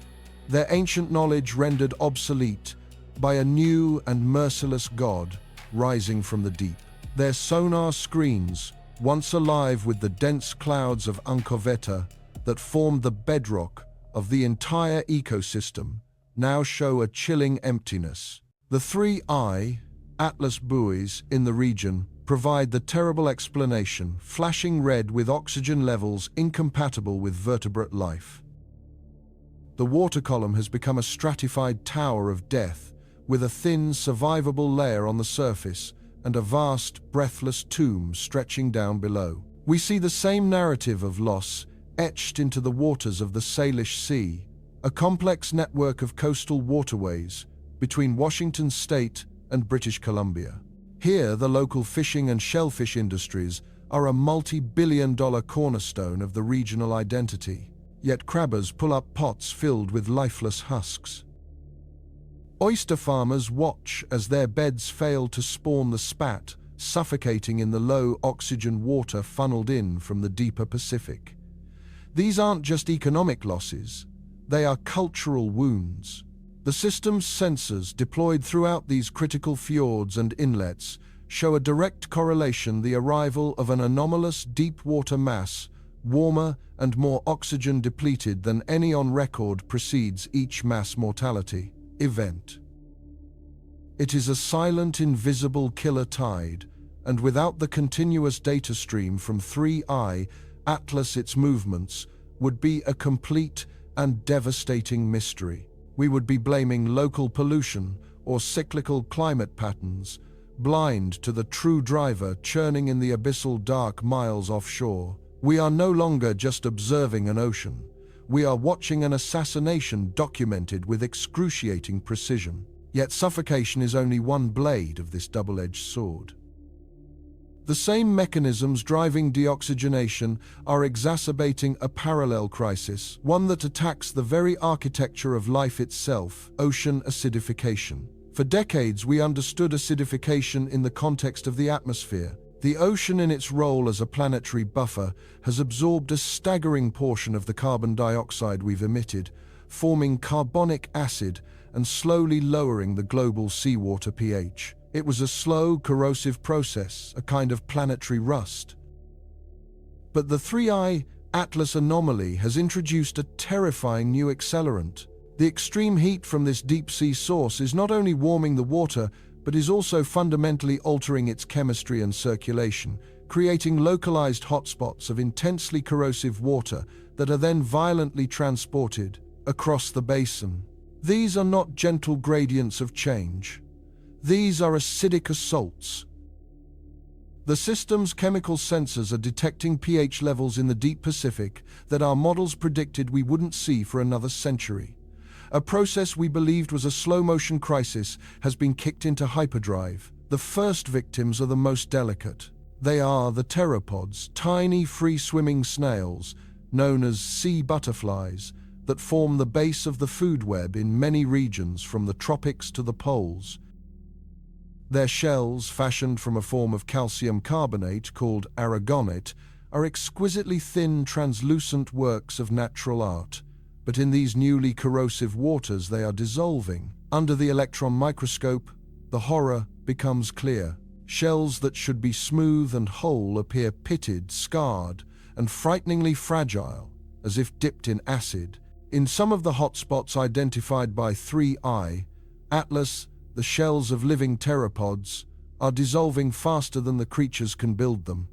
their ancient knowledge rendered obsolete by a new and merciless god rising from the deep. Their sonar screens, once alive with the dense clouds of Anchoveta that formed the bedrock of the entire ecosystem, now show a chilling emptiness. The 3I Atlas buoys in the region provide the terrible explanation, flashing red with oxygen levels incompatible with vertebrate life. The water column has become a stratified tower of death, with a thin, survivable layer on the surface and a vast, breathless tomb stretching down below. We see the same narrative of loss etched into the waters of the Salish Sea, a complex network of coastal waterways between Washington State and British Columbia. Here, the local fishing and shellfish industries are a multi-billion-dollar cornerstone of the regional identity, yet crabbers pull up pots filled with lifeless husks. Oyster farmers watch as their beds fail to spawn the spat, suffocating in the low oxygen water funneled in from the deeper Pacific. These aren't just economic losses, they are cultural wounds. The system's sensors deployed throughout these critical fjords and inlets show a direct correlation: the arrival of an anomalous deep water mass, warmer and more oxygen depleted than any on record, precedes each mass mortality event. It is a silent, invisible killer tide, and without the continuous data stream from 3I Atlas, its movements would be a complete and devastating mystery. We would be blaming local pollution or cyclical climate patterns, blind to the true driver churning in the abyssal dark miles offshore. We are no longer just observing an ocean. We are watching an assassination documented with excruciating precision. Yet suffocation is only one blade of this double-edged sword. The same mechanisms driving deoxygenation are exacerbating a parallel crisis, one that attacks the very architecture of life itself: ocean acidification. For decades, we understood acidification in the context of the atmosphere. The ocean, in its role as a planetary buffer, has absorbed a staggering portion of the carbon dioxide we've emitted, forming carbonic acid and slowly lowering the global seawater pH. It was a slow, corrosive process, a kind of planetary rust. But the 3I Atlas anomaly has introduced a terrifying new accelerant. The extreme heat from this deep-sea source is not only warming the water, but is also fundamentally altering its chemistry and circulation, creating localized hotspots of intensely corrosive water that are then violently transported across the basin. These are not gentle gradients of change. These are acidic assaults. The system's chemical sensors are detecting pH levels in the deep Pacific that our models predicted we wouldn't see for another century. A process we believed was a slow-motion crisis has been kicked into hyperdrive. The first victims are the most delicate. They are the pteropods, tiny free-swimming snails, known as sea butterflies, that form the base of the food web in many regions from the tropics to the poles. Their shells, fashioned from a form of calcium carbonate called aragonite, are exquisitely thin, translucent works of natural art. But in these newly corrosive waters they are dissolving. Under the electron microscope, the horror becomes clear. Shells that should be smooth and whole appear pitted, scarred, and frighteningly fragile, as if dipped in acid. In some of the hotspots identified by 3I Atlas, the shells of living pteropods are dissolving faster than the creatures can build them.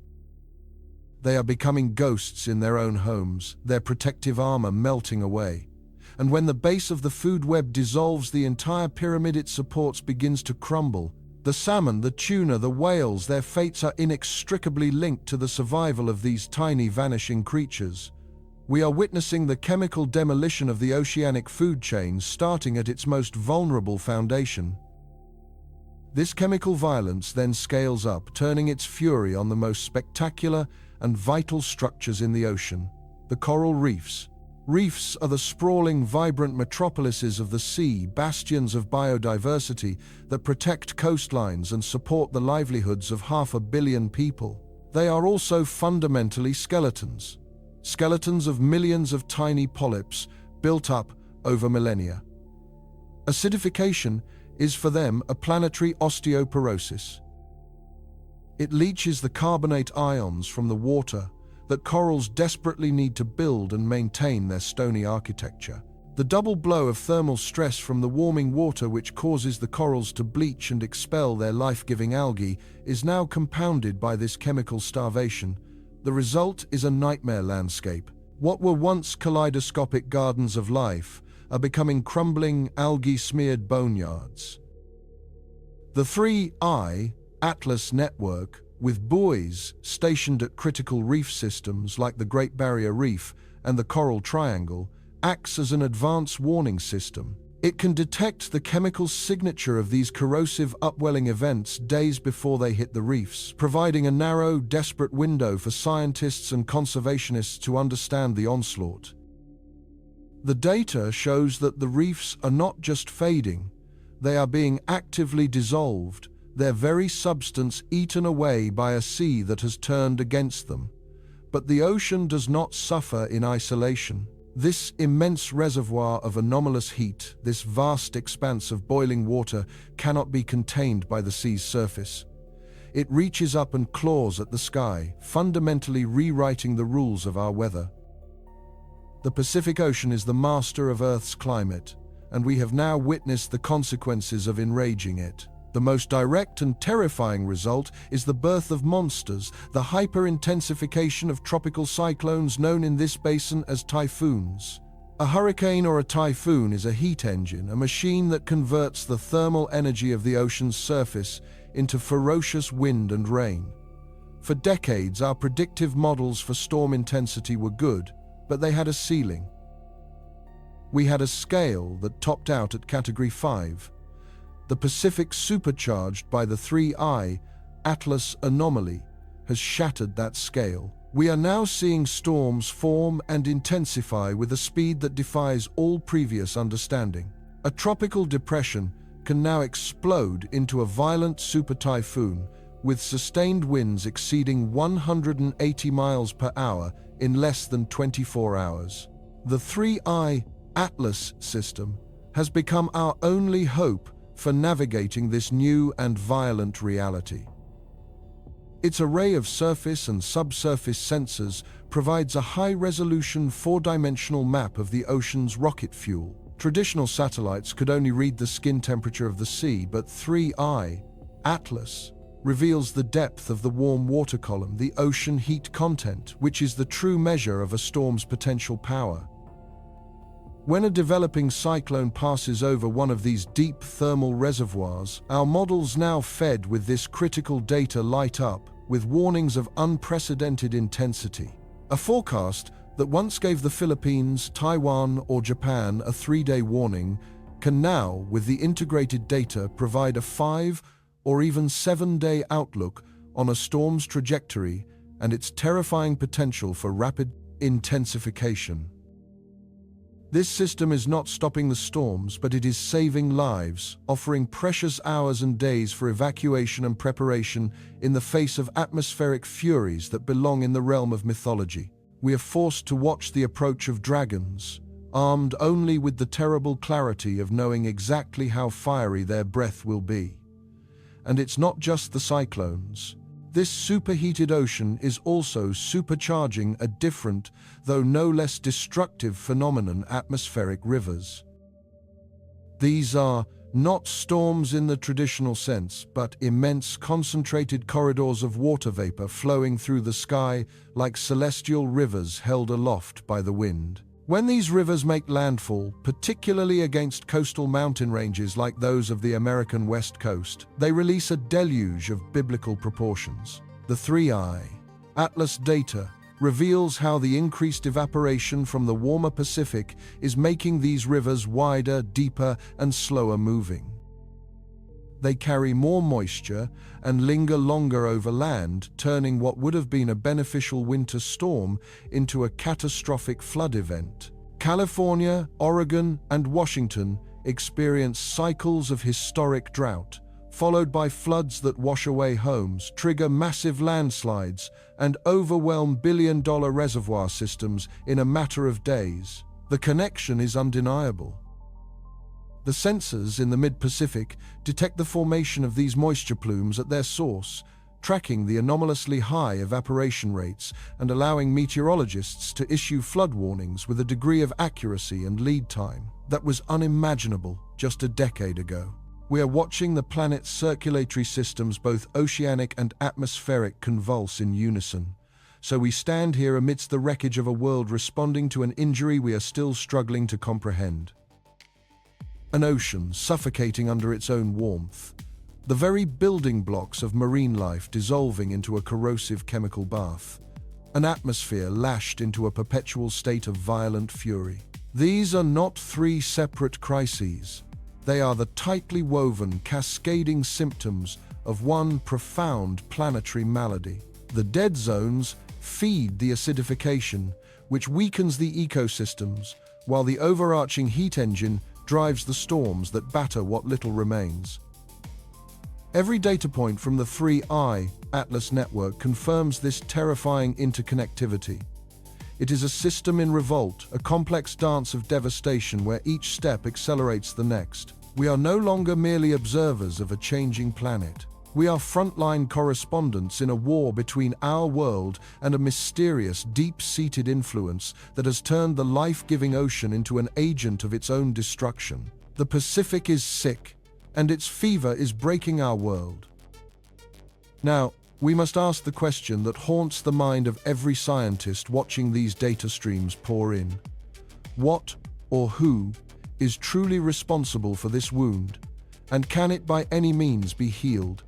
They are becoming ghosts in their own homes, their protective armor melting away. And when the base of the food web dissolves, the entire pyramid it supports begins to crumble. The salmon, the tuna, the whales, their fates are inextricably linked to the survival of these tiny vanishing creatures. We are witnessing the chemical demolition of the oceanic food chain, starting at its most vulnerable foundation. This chemical violence then scales up, turning its fury on the most spectacular and vital structures in the ocean: the coral reefs. Reefs are the sprawling, vibrant metropolises of the sea, bastions of biodiversity that protect coastlines and support the livelihoods of 500 million people. They are also fundamentally skeletons. Skeletons of millions of tiny polyps built up over millennia. Acidification is for them a planetary osteoporosis. It leaches the carbonate ions from the water that corals desperately need to build and maintain their stony architecture. The double blow of thermal stress from the warming water, which causes the corals to bleach and expel their life-giving algae, is now compounded by this chemical starvation. The result is a nightmare landscape. What were once kaleidoscopic gardens of life are becoming crumbling, algae-smeared boneyards. The 3I Atlas network, with buoys stationed at critical reef systems like the Great Barrier Reef and the Coral Triangle, acts as an advanced warning system. It can detect the chemical signature of these corrosive upwelling events days before they hit the reefs, providing a narrow, desperate window for scientists and conservationists to understand the onslaught. The data shows that the reefs are not just fading, they are being actively dissolved, their very substance eaten away by a sea that has turned against them. But the ocean does not suffer in isolation. This immense reservoir of anomalous heat, this vast expanse of boiling water, cannot be contained by the sea's surface. It reaches up and claws at the sky, fundamentally rewriting the rules of our weather. The Pacific Ocean is the master of Earth's climate, and we have now witnessed the consequences of enraging it. The most direct and terrifying result is the birth of monsters, the hyper-intensification of tropical cyclones known in this basin as typhoons. A hurricane or a typhoon is a heat engine, a machine that converts the thermal energy of the ocean's surface into ferocious wind and rain. For decades, our predictive models for storm intensity were good, but they had a ceiling. We had a scale that topped out at Category 5. The Pacific supercharged by the 3I Atlas anomaly has shattered that scale. We are now seeing storms form and intensify with a speed that defies all previous understanding. A tropical depression can now explode into a violent super typhoon with sustained winds exceeding 180 miles per hour in less than 24 hours. The 3I Atlas system has become our only hope for navigating this new and violent reality. Its array of surface and subsurface sensors provides a high-resolution four-dimensional map of the ocean's rocket fuel. Traditional satellites could only read the skin temperature of the sea, but 3I Atlas reveals the depth of the warm water column, the ocean heat content, which is the true measure of a storm's potential power. When a developing cyclone passes over one of these deep thermal reservoirs, our models now fed with this critical data light up with warnings of unprecedented intensity. A forecast that once gave the Philippines, Taiwan, or Japan a 3-day warning can now, with the integrated data, provide a 5 or even 7-day outlook on a storm's trajectory and its terrifying potential for rapid intensification. This system is not stopping the storms, but it is saving lives, offering precious hours and days for evacuation and preparation in the face of atmospheric furies that belong in the realm of mythology. We are forced to watch the approach of dragons, armed only with the terrible clarity of knowing exactly how fiery their breath will be. And it's not just the cyclones. This superheated ocean is also supercharging a different, though no less destructive phenomenon: atmospheric rivers. These are not storms in the traditional sense, but immense concentrated corridors of water vapor flowing through the sky like celestial rivers held aloft by the wind. When these rivers make landfall, particularly against coastal mountain ranges like those of the American West Coast, they release a deluge of biblical proportions. The 3I Atlas data reveals how the increased evaporation from the warmer Pacific is making these rivers wider, deeper, and slower moving. They carry more moisture and linger longer over land, turning what would have been a beneficial winter storm into a catastrophic flood event. California, Oregon, and Washington experience cycles of historic drought, followed by floods that wash away homes, trigger massive landslides, and overwhelm billion-dollar reservoir systems in a matter of days. The connection is undeniable. The sensors in the mid-Pacific detect the formation of these moisture plumes at their source, tracking the anomalously high evaporation rates and allowing meteorologists to issue flood warnings with a degree of accuracy and lead time that was unimaginable just a decade ago. We are watching the planet's circulatory systems, both oceanic and atmospheric, convulse in unison. So we stand here amidst the wreckage of a world responding to an injury we are still struggling to comprehend. An ocean suffocating under its own warmth, the very building blocks of marine life dissolving into a corrosive chemical bath, an atmosphere lashed into a perpetual state of violent fury. These are not three separate crises. They are the tightly woven, cascading symptoms of one profound planetary malady. The dead zones feed the acidification, which weakens the ecosystems, while the overarching heat engine drives the storms that batter what little remains. Every data point from the 3I Atlas network confirms this terrifying interconnectivity. It is a system in revolt, a complex dance of devastation where each step accelerates the next. We are no longer merely observers of a changing planet. We are frontline correspondents in a war between our world and a mysterious, deep-seated influence that has turned the life-giving ocean into an agent of its own destruction. The Pacific is sick, and its fever is breaking our world. Now, we must ask the question that haunts the mind of every scientist watching these data streams pour in. What or who is truly responsible for this wound, and can it by any means be healed?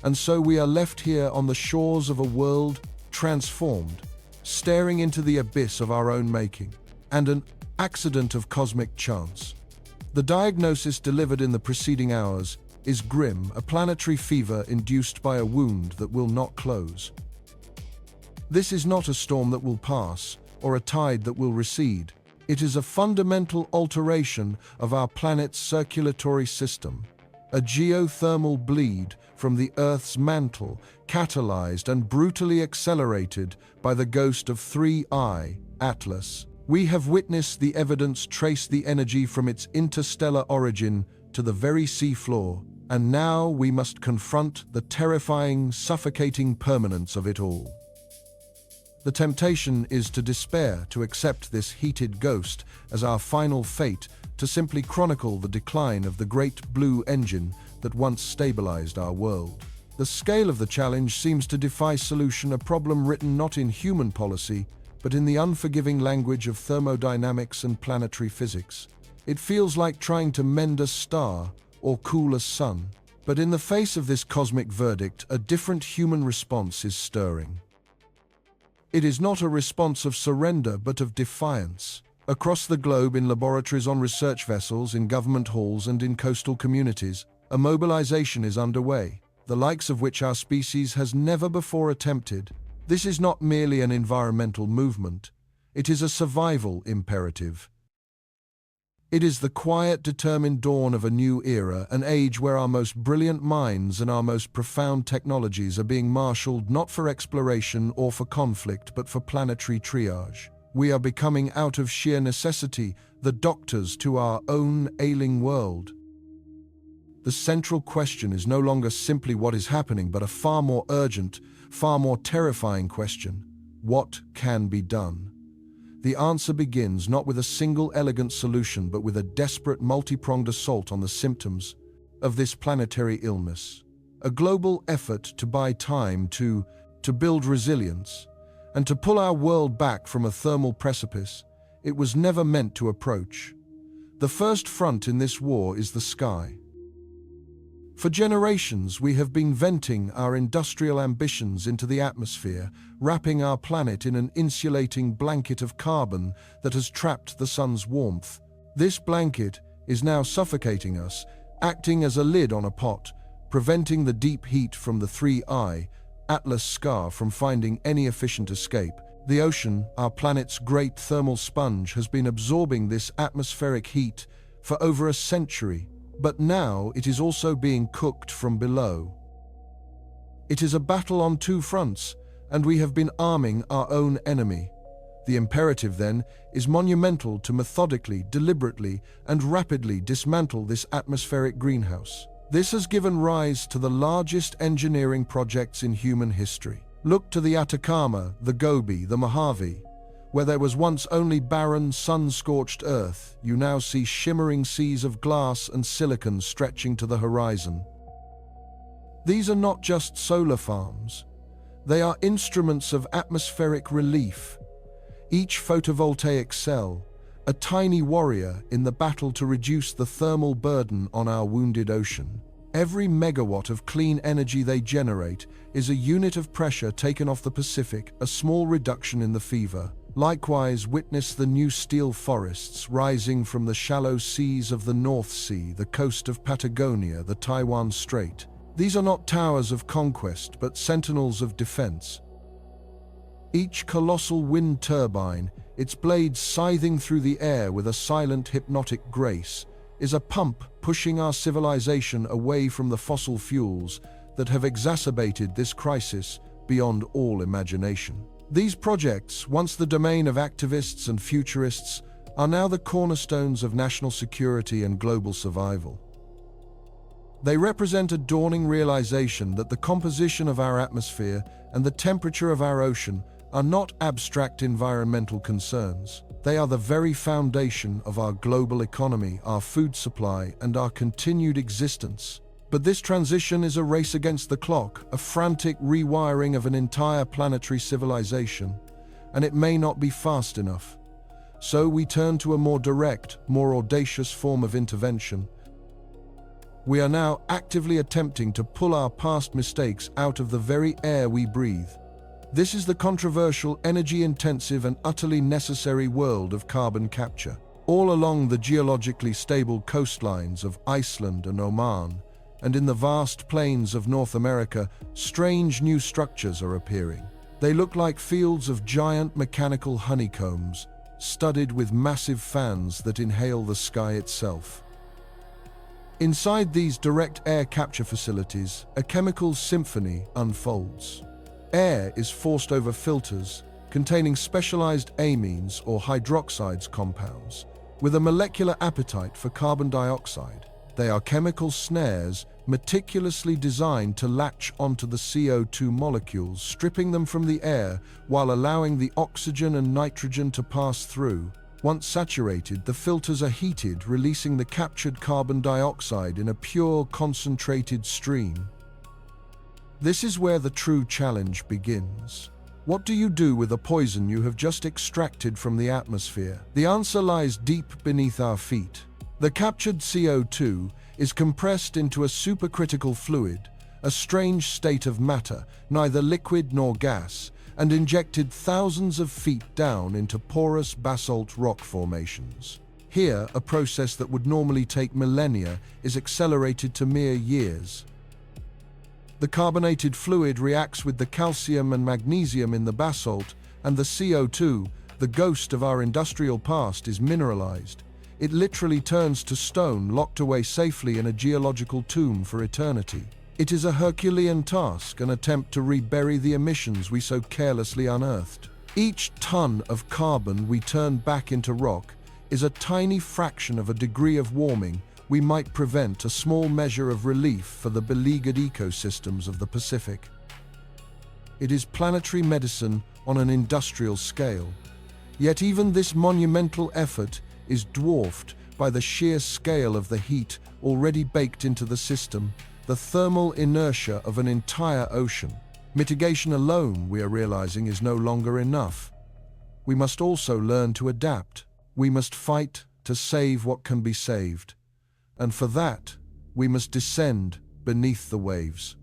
And so we are left here on the shores of a world transformed, staring into the abyss of our own making, and an accident of cosmic chance. The diagnosis delivered in the preceding hours is grim, a planetary fever induced by a wound that will not close. This is not a storm that will pass, or a tide that will recede. It is a fundamental alteration of our planet's circulatory system, a geothermal bleed from the Earth's mantle, catalyzed and brutally accelerated by the ghost of 3I, Atlas. We have witnessed the evidence trace the energy from its interstellar origin to the very seafloor, and now we must confront the terrifying, suffocating permanence of it all. The temptation is to despair, to accept this heated ghost as our final fate, to simply chronicle the decline of the great blue engine that once stabilized our world. The scale of the challenge seems to defy solution, a problem written not in human policy, but in the unforgiving language of thermodynamics and planetary physics. It feels like trying to mend a star or cool a sun. But in the face of this cosmic verdict, a different human response is stirring. It is not a response of surrender, but of defiance. Across the globe, in laboratories, on research vessels, in government halls, and in coastal communities, a mobilization is underway, the likes of which our species has never before attempted. This is not merely an environmental movement, it is a survival imperative. It is the quiet, determined dawn of a new era, an age where our most brilliant minds and our most profound technologies are being marshaled not for exploration or for conflict, but for planetary triage. We are becoming, out of sheer necessity, the doctors to our own ailing world. The central question is no longer simply what is happening, but a far more urgent, far more terrifying question: what can be done? The answer begins not with a single elegant solution, but with a desperate multi-pronged assault on the symptoms of this planetary illness. A global effort to buy time, to build resilience, and to pull our world back from a thermal precipice it was never meant to approach. The first front in this war is the sky. For generations, we have been venting our industrial ambitions into the atmosphere, wrapping our planet in an insulating blanket of carbon that has trapped the sun's warmth. This blanket is now suffocating us, acting as a lid on a pot, preventing the deep heat from the 3I, Atlas scar, from finding any efficient escape. The ocean, our planet's great thermal sponge, has been absorbing this atmospheric heat for over a century. But now it is also being cooked from below. It is a battle on two fronts, and we have been arming our own enemy. The imperative, then, is monumental: to methodically, deliberately, and rapidly dismantle this atmospheric greenhouse. This has given rise to the largest engineering projects in human history. Look to the Atacama, the Gobi, the Mojave. Where there was once only barren, sun-scorched earth, you now see shimmering seas of glass and silicon stretching to the horizon. These are not just solar farms. They are instruments of atmospheric relief. Each photovoltaic cell, a tiny warrior in the battle to reduce the thermal burden on our wounded ocean. Every megawatt of clean energy they generate is a unit of pressure taken off the Pacific, a small reduction in the fever. Likewise, witness the new steel forests rising from the shallow seas of the North Sea, the coast of Patagonia, the Taiwan Strait. These are not towers of conquest, but sentinels of defense. Each colossal wind turbine, its blades scything through the air with a silent, hypnotic grace, is a pump pushing our civilization away from the fossil fuels that have exacerbated this crisis beyond all imagination. These projects, once the domain of activists and futurists, are now the cornerstones of national security and global survival. They represent a dawning realization that the composition of our atmosphere and the temperature of our ocean are not abstract environmental concerns. They are the very foundation of our global economy, our food supply, and our continued existence. But this transition is a race against the clock, a frantic rewiring of an entire planetary civilization, and it may not be fast enough. So we turn to a more direct, more audacious form of intervention. We are now actively attempting to pull our past mistakes out of the very air we breathe. This is the controversial, energy-intensive, and utterly necessary world of carbon capture. All along the geologically stable coastlines of Iceland and Oman, and in the vast plains of North America, strange new structures are appearing. They look like fields of giant mechanical honeycombs, studded with massive fans that inhale the sky itself. Inside these direct air capture facilities, a chemical symphony unfolds. Air is forced over filters containing specialized amines or hydroxides compounds with a molecular appetite for carbon dioxide. They are chemical snares meticulously designed to latch onto the CO2 molecules, stripping them from the air while allowing the oxygen and nitrogen to pass through. Once saturated, the filters are heated, releasing the captured carbon dioxide in a pure, concentrated stream. This is where the true challenge begins. What do you do with the poison you have just extracted from the atmosphere? The answer lies deep beneath our feet. The captured CO2 is compressed into a supercritical fluid, a strange state of matter, neither liquid nor gas, and injected thousands of feet down into porous basalt rock formations. Here, a process that would normally take millennia is accelerated to mere years. The carbonated fluid reacts with the calcium and magnesium in the basalt, and the CO2, the ghost of our industrial past, is mineralized. It literally turns to stone, locked away safely in a geological tomb for eternity. It is a Herculean task, an attempt to rebury the emissions we so carelessly unearthed. Each ton of carbon we turn back into rock is a tiny fraction of a degree of warming we might prevent, a small measure of relief for the beleaguered ecosystems of the Pacific. It is planetary medicine on an industrial scale. Yet even this monumental effort is dwarfed by the sheer scale of the heat already baked into the system, the thermal inertia of an entire ocean. Mitigation alone, we are realizing, is no longer enough. We must also learn to adapt. We must fight to save what can be saved. And for that, we must descend beneath the waves.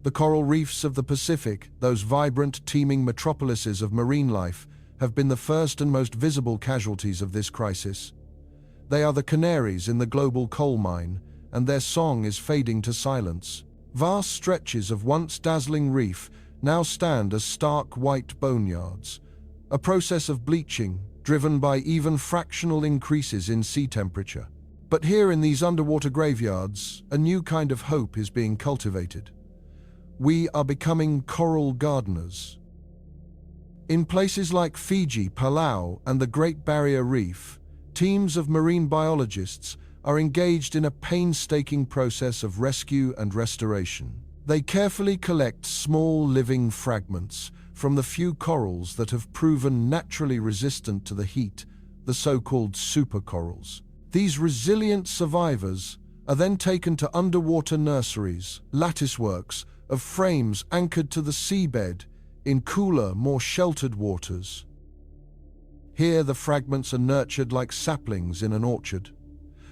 The coral reefs of the Pacific, those vibrant, teeming metropolises of marine life, have been the first and most visible casualties of this crisis. They are the canaries in the global coal mine, and their song is fading to silence. Vast stretches of once dazzling reef now stand as stark white boneyards, a process of bleaching driven by even fractional increases in sea temperature. But here in these underwater graveyards, a new kind of hope is being cultivated. We are becoming coral gardeners. In places like Fiji, Palau, and the Great Barrier Reef, teams of marine biologists are engaged in a painstaking process of rescue and restoration. They carefully collect small living fragments from the few corals that have proven naturally resistant to the heat, the so-called supercorals. These resilient survivors are then taken to underwater nurseries, latticeworks of frames anchored to the seabed in cooler, more sheltered waters. Here the fragments are nurtured like saplings in an orchard.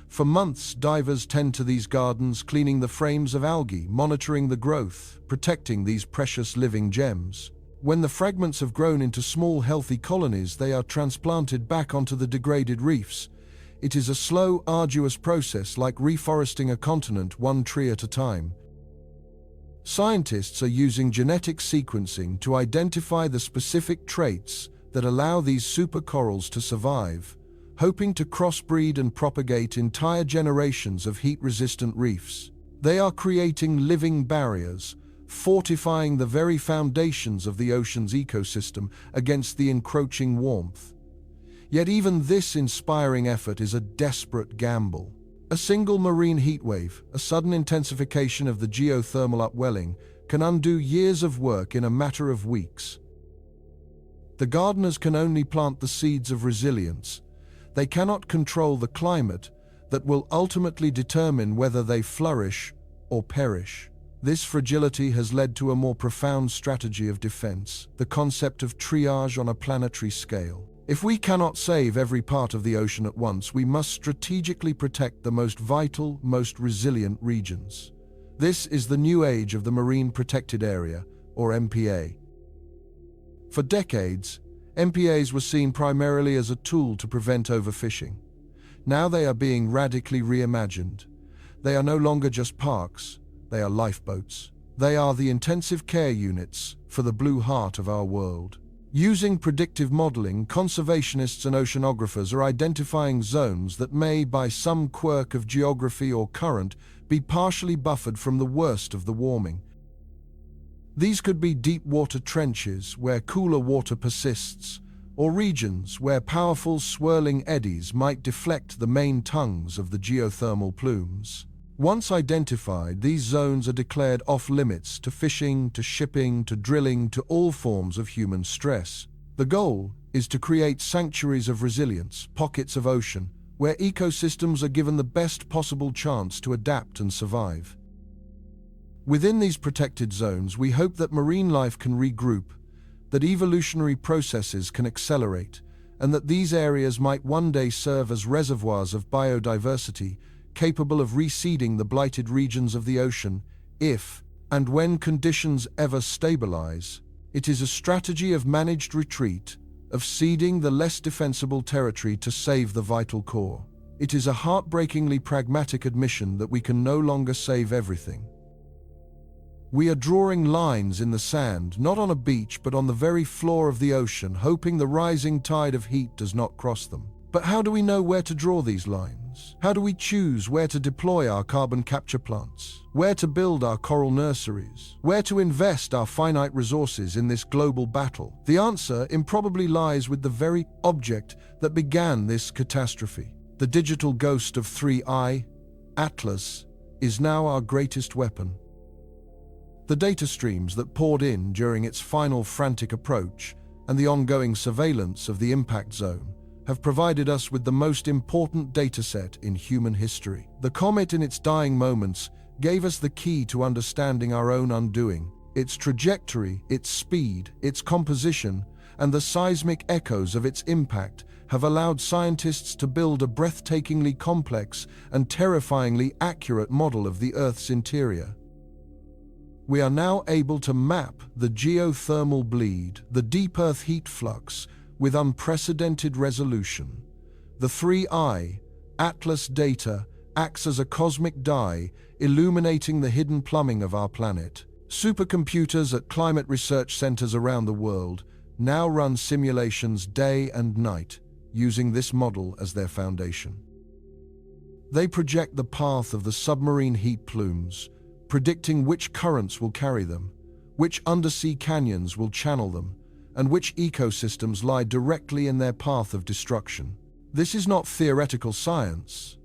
For months, divers tend to these gardens, cleaning the frames of algae, monitoring the growth, protecting these precious living gems. When the fragments have grown into small, healthy colonies, they are transplanted back onto the degraded reefs. It is a slow, arduous process, like reforesting a continent one tree at a time. Scientists are using genetic sequencing to identify the specific traits that allow these supercorals to survive, hoping to crossbreed and propagate entire generations of heat-resistant reefs. They are creating living barriers, fortifying the very foundations of the ocean's ecosystem against the encroaching warmth. Yet even this inspiring effort is a desperate gamble. A single marine heatwave, a sudden intensification of the geothermal upwelling, can undo years of work in a matter of weeks. The gardeners can only plant the seeds of resilience. They cannot control the climate that will ultimately determine whether they flourish or perish. This fragility has led to a more profound strategy of defense, the concept of triage on a planetary scale. If we cannot save every part of the ocean at once, we must strategically protect the most vital, most resilient regions. This is the new age of the Marine Protected Area, or MPA. For decades, MPAs were seen primarily as a tool to prevent overfishing. Now they are being radically reimagined. They are no longer just parks, they are lifeboats. They are the intensive care units for the blue heart of our world. Using predictive modeling, conservationists and oceanographers are identifying zones that may, by some quirk of geography or current, be partially buffered from the worst of the warming. These could be deep water trenches where cooler water persists, or regions where powerful swirling eddies might deflect the main tongues of the geothermal plumes. Once identified, these zones are declared off-limits to fishing, to shipping, to drilling, to all forms of human stress. The goal is to create sanctuaries of resilience, pockets of ocean, where ecosystems are given the best possible chance to adapt and survive. Within these protected zones, we hope that marine life can regroup, that evolutionary processes can accelerate, and that these areas might one day serve as reservoirs of biodiversity, capable of reseeding the blighted regions of the ocean if and when conditions ever stabilize. It is a strategy of managed retreat, of seeding the less defensible territory to save the vital core. It is a heartbreakingly pragmatic admission that we can no longer save everything. We are drawing lines in the sand, not on a beach but on the very floor of the ocean, hoping the rising tide of heat does not cross them. But how do we know where to draw these lines? How do we choose where to deploy our carbon capture plants? Where to build our coral nurseries? Where to invest our finite resources in this global battle? The answer improbably lies with the very object that began this catastrophe. The digital ghost of 3I, Atlas, is now our greatest weapon. The data streams that poured in during its final frantic approach and the ongoing surveillance of the impact zone have provided us with the most important dataset in human history. The comet in its dying moments gave us the key to understanding our own undoing, its trajectory, its speed, its composition, and the seismic echoes of its impact have allowed scientists to build a breathtakingly complex and terrifyingly accurate model of the Earth's interior. We are now able to map the geothermal bleed, the deep Earth heat flux, with unprecedented resolution. The 3I, Atlas data, acts as a cosmic dye, illuminating the hidden plumbing of our planet. Supercomputers at climate research centers around the world now run simulations day and night, using this model as their foundation. They project the path of the submarine heat plumes, predicting which currents will carry them, which undersea canyons will channel them, and which ecosystems lie directly in their path of destruction. This is not theoretical science.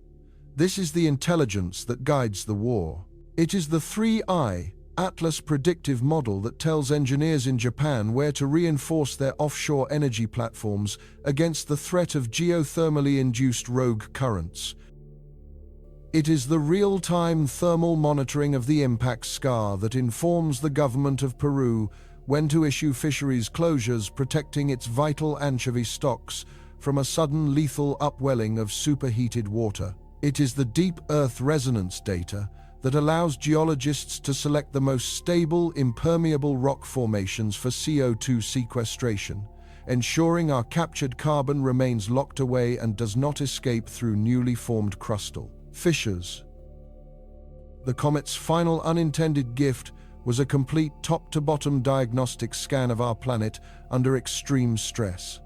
This is the intelligence that guides the war. It is the 3I, Atlas predictive model that tells engineers in Japan where to reinforce their offshore energy platforms against the threat of geothermally induced rogue currents. It is the real-time thermal monitoring of the impact scar that informs the government of Peru when to issue fisheries closures, protecting its vital anchovy stocks from a sudden lethal upwelling of superheated water. It is the deep Earth resonance data that allows geologists to select the most stable, impermeable rock formations for CO2 sequestration, ensuring our captured carbon remains locked away and does not escape through newly formed crustal fissures. The comet's final unintended gift was a complete top-to-bottom diagnostic scan of our planet under extreme stress.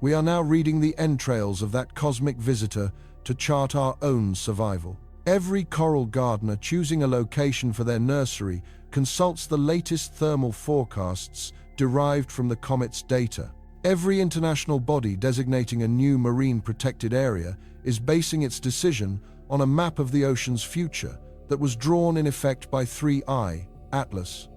We are now reading the entrails of that cosmic visitor to chart our own survival. Every coral gardener choosing a location for their nursery consults the latest thermal forecasts derived from the comet's data. Every international body designating a new marine protected area is basing its decision on a map of the ocean's future that was drawn in effect by 3I, Atlas.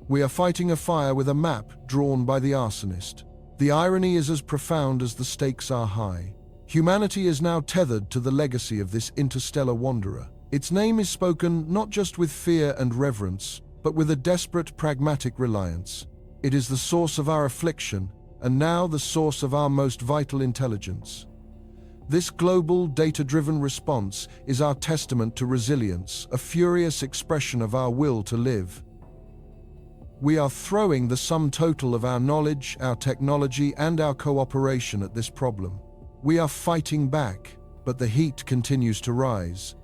We are fighting a fire with a map drawn by the arsonist. The irony is as profound as the stakes are high. Humanity is now tethered to the legacy of this interstellar wanderer. Its name is spoken not just with fear and reverence, but with a desperate pragmatic reliance. It is the source of our affliction, and now the source of our most vital intelligence. This global, data-driven response is our testament to resilience, a furious expression of our will to live. We are throwing the sum total of our knowledge, our technology, and our cooperation at this problem. We are fighting back, but the heat continues to rise.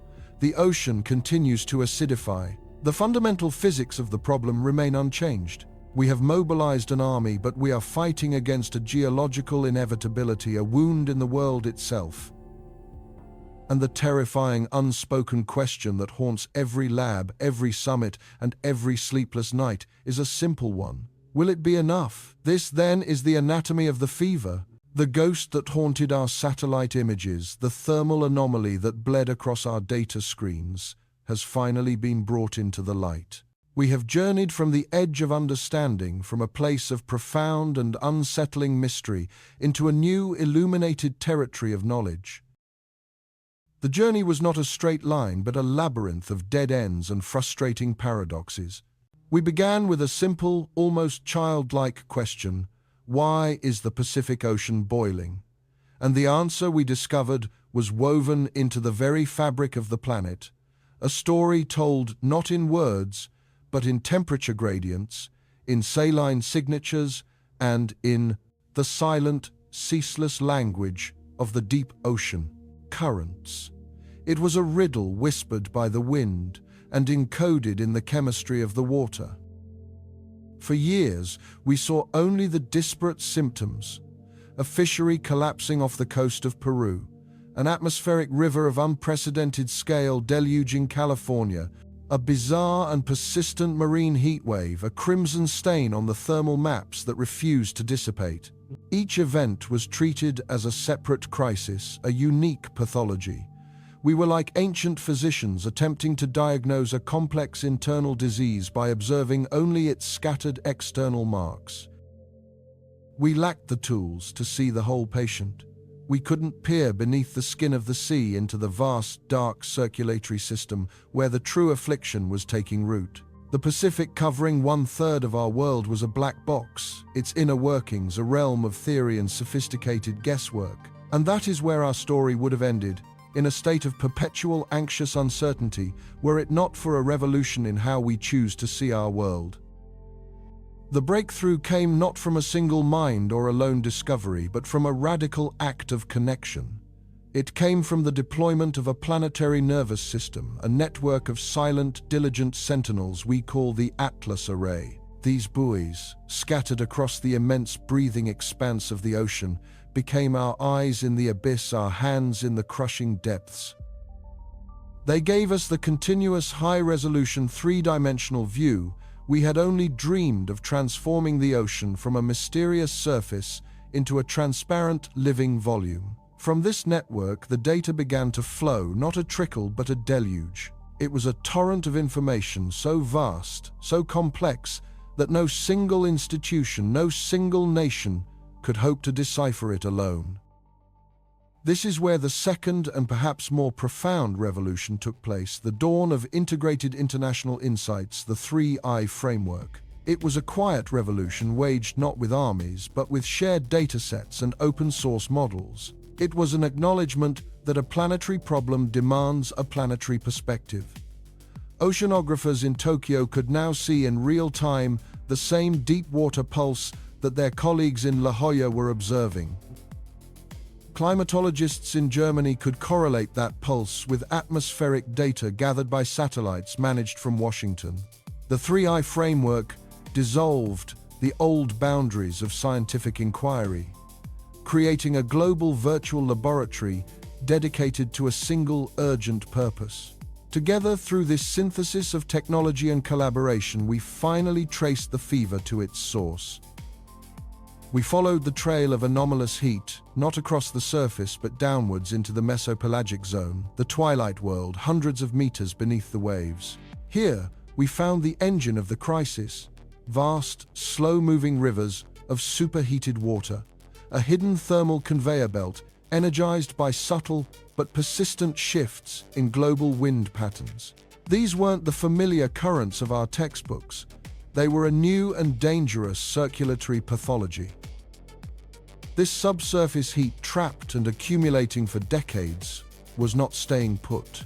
The ocean continues to acidify, The fundamental physics of the problem remain unchanged. We have mobilized an army, but we are fighting against a geological inevitability, a wound in the world itself. And the terrifying unspoken question that haunts every lab, every summit, and every sleepless night is a simple one. Will it be enough? This, then, is the anatomy of the fever, the ghost that haunted our satellite images, the thermal anomaly that bled across our data screens, has finally been brought into the light. We have journeyed from the edge of understanding, from a place of profound and unsettling mystery, into a new, illuminated territory of knowledge. The journey was not a straight line, but a labyrinth of dead ends and frustrating paradoxes. We began with a simple, almost childlike question: why is the Pacific Ocean boiling? And the answer, we discovered, was woven into the very fabric of the planet, a story told not in words, but in temperature gradients, in saline signatures, and in the silent, ceaseless language of the deep ocean currents. It was a riddle whispered by the wind and encoded in the chemistry of the water. For years, we saw only the disparate symptoms: a fishery collapsing off the coast of Peru, an atmospheric river of unprecedented scale deluging California, a bizarre and persistent marine heatwave, a crimson stain on the thermal maps that refused to dissipate. Each event was treated as a separate crisis, a unique pathology. We were like ancient physicians attempting to diagnose a complex internal disease by observing only its scattered external marks. We lacked the tools to see the whole patient. We couldn't peer beneath the skin of the sea into the vast, dark circulatory system where the true affliction was taking root. The Pacific, covering 1/3 of our world, was a black box, its inner workings a realm of theory and sophisticated guesswork. And that is where our story would have ended, in a state of perpetual anxious uncertainty, were it not for a revolution in how we choose to see our world. The breakthrough came not from a single mind or a lone discovery, but from a radical act of connection. It came from the deployment of a planetary nervous system, a network of silent, diligent sentinels we call the Atlas Array. These buoys, scattered across the immense breathing expanse of the ocean, became our eyes in the abyss, our hands in the crushing depths. They gave us the continuous, high-resolution, three-dimensional view we had only dreamed of, transforming the ocean from a mysterious surface into a transparent, living volume. From this network, the data began to flow, not a trickle, but a deluge. It was a torrent of information so vast, so complex, that no single institution, no single nation could hope to decipher it alone. This is where the second and perhaps more profound revolution took place, the dawn of integrated international insights, the 3I framework. It was a quiet revolution waged not with armies, but with shared datasets and open-source models. It was an acknowledgement that a planetary problem demands a planetary perspective. Oceanographers in Tokyo could now see in real time the same deep-water pulse that their colleagues in La Jolla were observing. Climatologists in Germany could correlate that pulse with atmospheric data gathered by satellites managed from Washington. The 3I framework dissolved the old boundaries of scientific inquiry, creating a global virtual laboratory dedicated to a single urgent purpose. Together, through this synthesis of technology and collaboration, we finally traced the fever to its source. We followed the trail of anomalous heat, not across the surface but downwards into the mesopelagic zone, the twilight world, hundreds of meters beneath the waves. Here, we found the engine of the crisis: vast, slow-moving rivers of superheated water, a hidden thermal conveyor belt energized by subtle but persistent shifts in global wind patterns. These weren't the familiar currents of our textbooks. They were a new and dangerous circulatory pathology. This subsurface heat, trapped and accumulating for decades, was not staying put.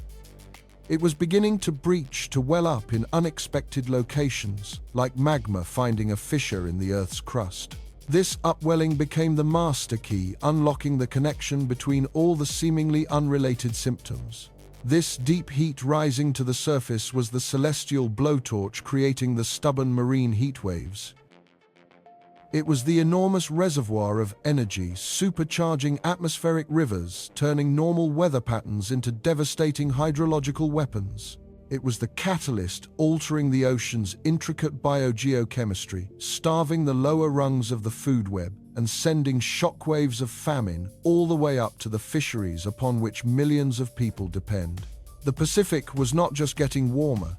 It was beginning to breach, to well up in unexpected locations, like magma finding a fissure in the Earth's crust. This upwelling became the master key, unlocking the connection between all the seemingly unrelated symptoms. This deep heat rising to the surface was the celestial blowtorch creating the stubborn marine heat waves. It was the enormous reservoir of energy supercharging atmospheric rivers, turning normal weather patterns into devastating hydrological weapons. It was the catalyst altering the ocean's intricate biogeochemistry, starving the lower rungs of the food web, and sending shockwaves of famine all the way up to the fisheries upon which millions of people depend. The Pacific was not just getting warmer,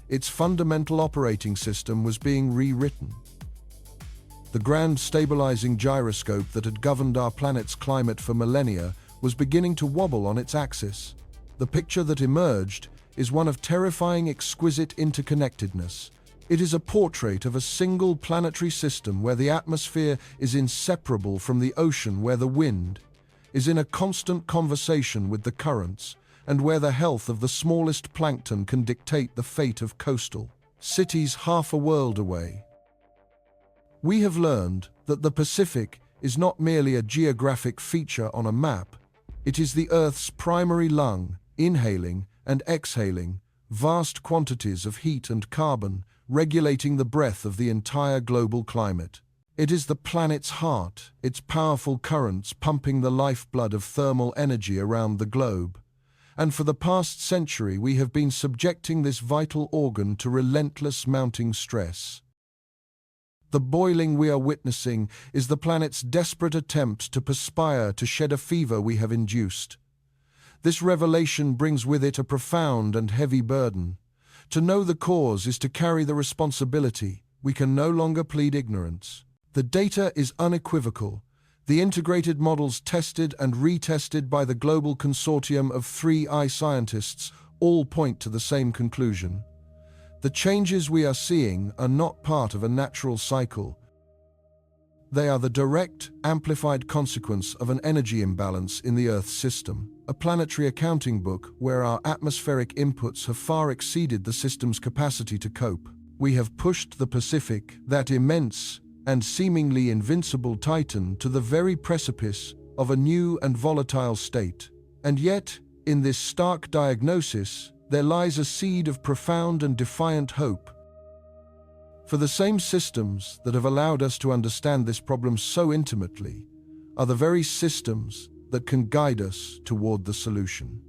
its fundamental operating system was being rewritten. The grand stabilizing gyroscope that had governed our planet's climate for millennia was beginning to wobble on its axis. The picture that emerged is one of terrifying, exquisite interconnectedness. It is a portrait of a single planetary system where the atmosphere is inseparable from the ocean, where the wind is in a constant conversation with the currents, and where the health of the smallest plankton can dictate the fate of coastal cities half a world away. We have learned that the Pacific is not merely a geographic feature on a map, it is the Earth's primary lung, inhaling and exhaling vast quantities of heat and carbon, regulating the breath of the entire global climate. It is the planet's heart, its powerful currents pumping the lifeblood of thermal energy around the globe. And for the past century we have been subjecting this vital organ to relentless mounting stress. The boiling we are witnessing is the planet's desperate attempt to perspire to shed a fever we have induced. This revelation brings with it a profound and heavy burden. To know the cause is to carry the responsibility. We can no longer plead ignorance. The data is unequivocal. The integrated models tested and retested by the global consortium of 3I scientists all point to the same conclusion. The changes we are seeing are not part of a natural cycle. They are the direct, amplified consequence of an energy imbalance in the Earth's system, a planetary accounting book where our atmospheric inputs have far exceeded the system's capacity to cope. We have pushed the Pacific, that immense and seemingly invincible titan, to the very precipice of a new and volatile state. And yet, in this stark diagnosis, there lies a seed of profound and defiant hope. For the same systems that have allowed us to understand this problem so intimately are the very systems that can guide us toward the solution.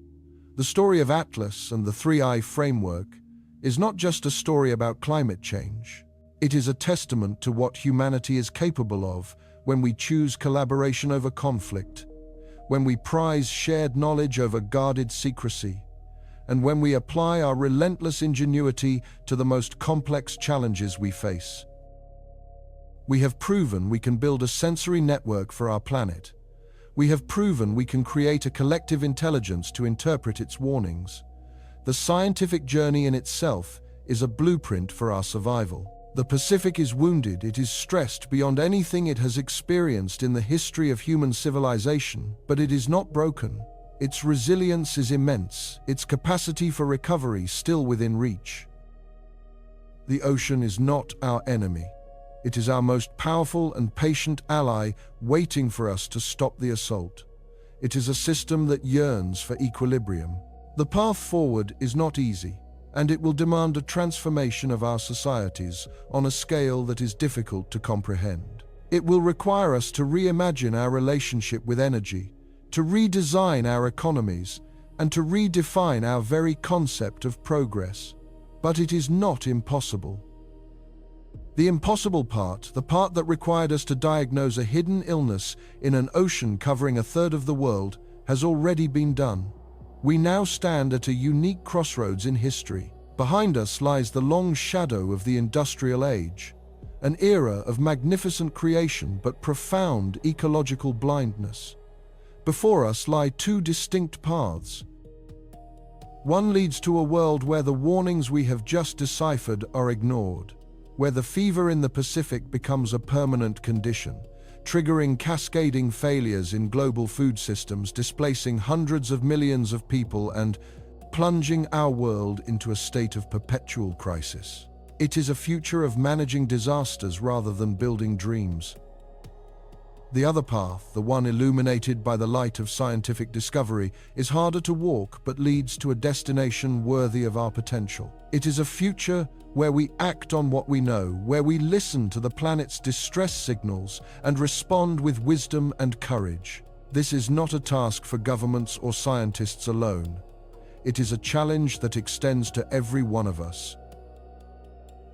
The story of Atlas and the 3I framework is not just a story about climate change. It is a testament to what humanity is capable of when we choose collaboration over conflict, when we prize shared knowledge over guarded secrecy, and when we apply our relentless ingenuity to the most complex challenges we face. We have proven we can build a sensory network for our planet. We have proven we can create a collective intelligence to interpret its warnings. The scientific journey in itself is a blueprint for our survival. The Pacific is wounded, it is stressed beyond anything it has experienced in the history of human civilization, but it is not broken. Its resilience is immense, its capacity for recovery still within reach. The ocean is not our enemy. It is our most powerful and patient ally waiting for us to stop the assault. It is a system that yearns for equilibrium. The path forward is not easy, and it will demand a transformation of our societies on a scale that is difficult to comprehend. It will require us to reimagine our relationship with energy, to redesign our economies, and to redefine our very concept of progress. But it is not impossible. The impossible part, the part that required us to diagnose a hidden illness in an ocean covering a third of the world, has already been done. We now stand at a unique crossroads in history. Behind us lies the long shadow of the industrial age, an era of magnificent creation but profound ecological blindness. Before us lie two distinct paths. One leads to a world where the warnings we have just deciphered are ignored, where the fever in the Pacific becomes a permanent condition, triggering cascading failures in global food systems, displacing hundreds of millions of people and plunging our world into a state of perpetual crisis. It is a future of managing disasters rather than building dreams. The other path, the one illuminated by the light of scientific discovery, is harder to walk but leads to a destination worthy of our potential. It is a future where we act on what we know, where we listen to the planet's distress signals and respond with wisdom and courage. This is not a task for governments or scientists alone. It is a challenge that extends to every one of us.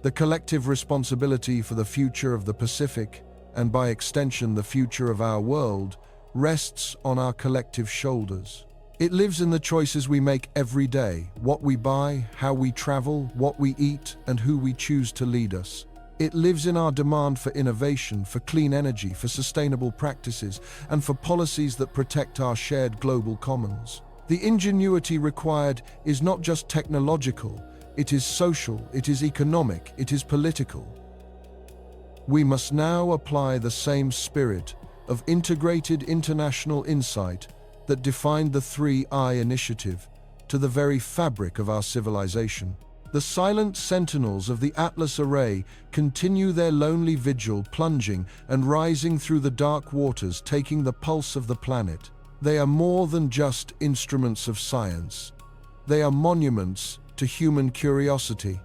The collective responsibility for the future of the Pacific, and by extension the future of our world, rests on our collective shoulders. It lives in the choices we make every day, what we buy, how we travel, what we eat, and who we choose to lead us. It lives in our demand for innovation, for clean energy, for sustainable practices, and for policies that protect our shared global commons. The ingenuity required is not just technological, it is social, it is economic, it is political. We must now apply the same spirit of integrated international insight that defined the 3I initiative to the very fabric of our civilization. The silent sentinels of the Atlas Array continue their lonely vigil, plunging and rising through the dark waters, taking the pulse of the planet. They are more than just instruments of science. They are monuments to human curiosity.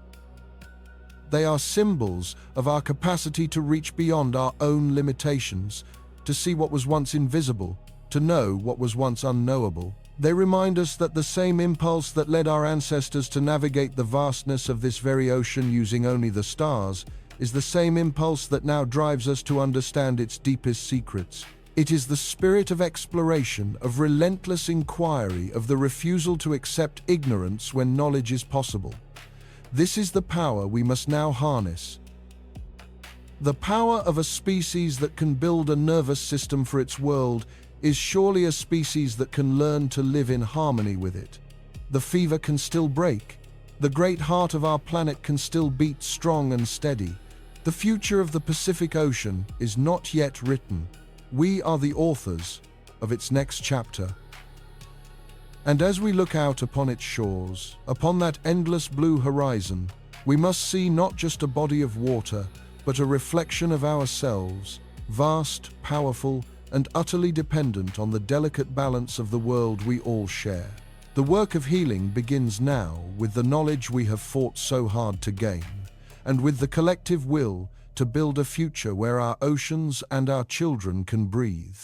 They are symbols of our capacity to reach beyond our own limitations, to see what was once invisible, to know what was once unknowable. They remind us that the same impulse that led our ancestors to navigate the vastness of this very ocean using only the stars is the same impulse that now drives us to understand its deepest secrets. It is the spirit of exploration, of relentless inquiry, of the refusal to accept ignorance when knowledge is possible. This is the power we must now harness. The power of a species that can build a nervous system for its world is surely a species that can learn to live in harmony with it. The fever can still break. The great heart of our planet can still beat strong and steady. The future of the Pacific Ocean is not yet written. We are the authors of its next chapter. And as we look out upon its shores, upon that endless blue horizon, we must see not just a body of water, but a reflection of ourselves, vast, powerful, and utterly dependent on the delicate balance of the world we all share. The work of healing begins now with the knowledge we have fought so hard to gain, and with the collective will to build a future where our oceans and our children can breathe.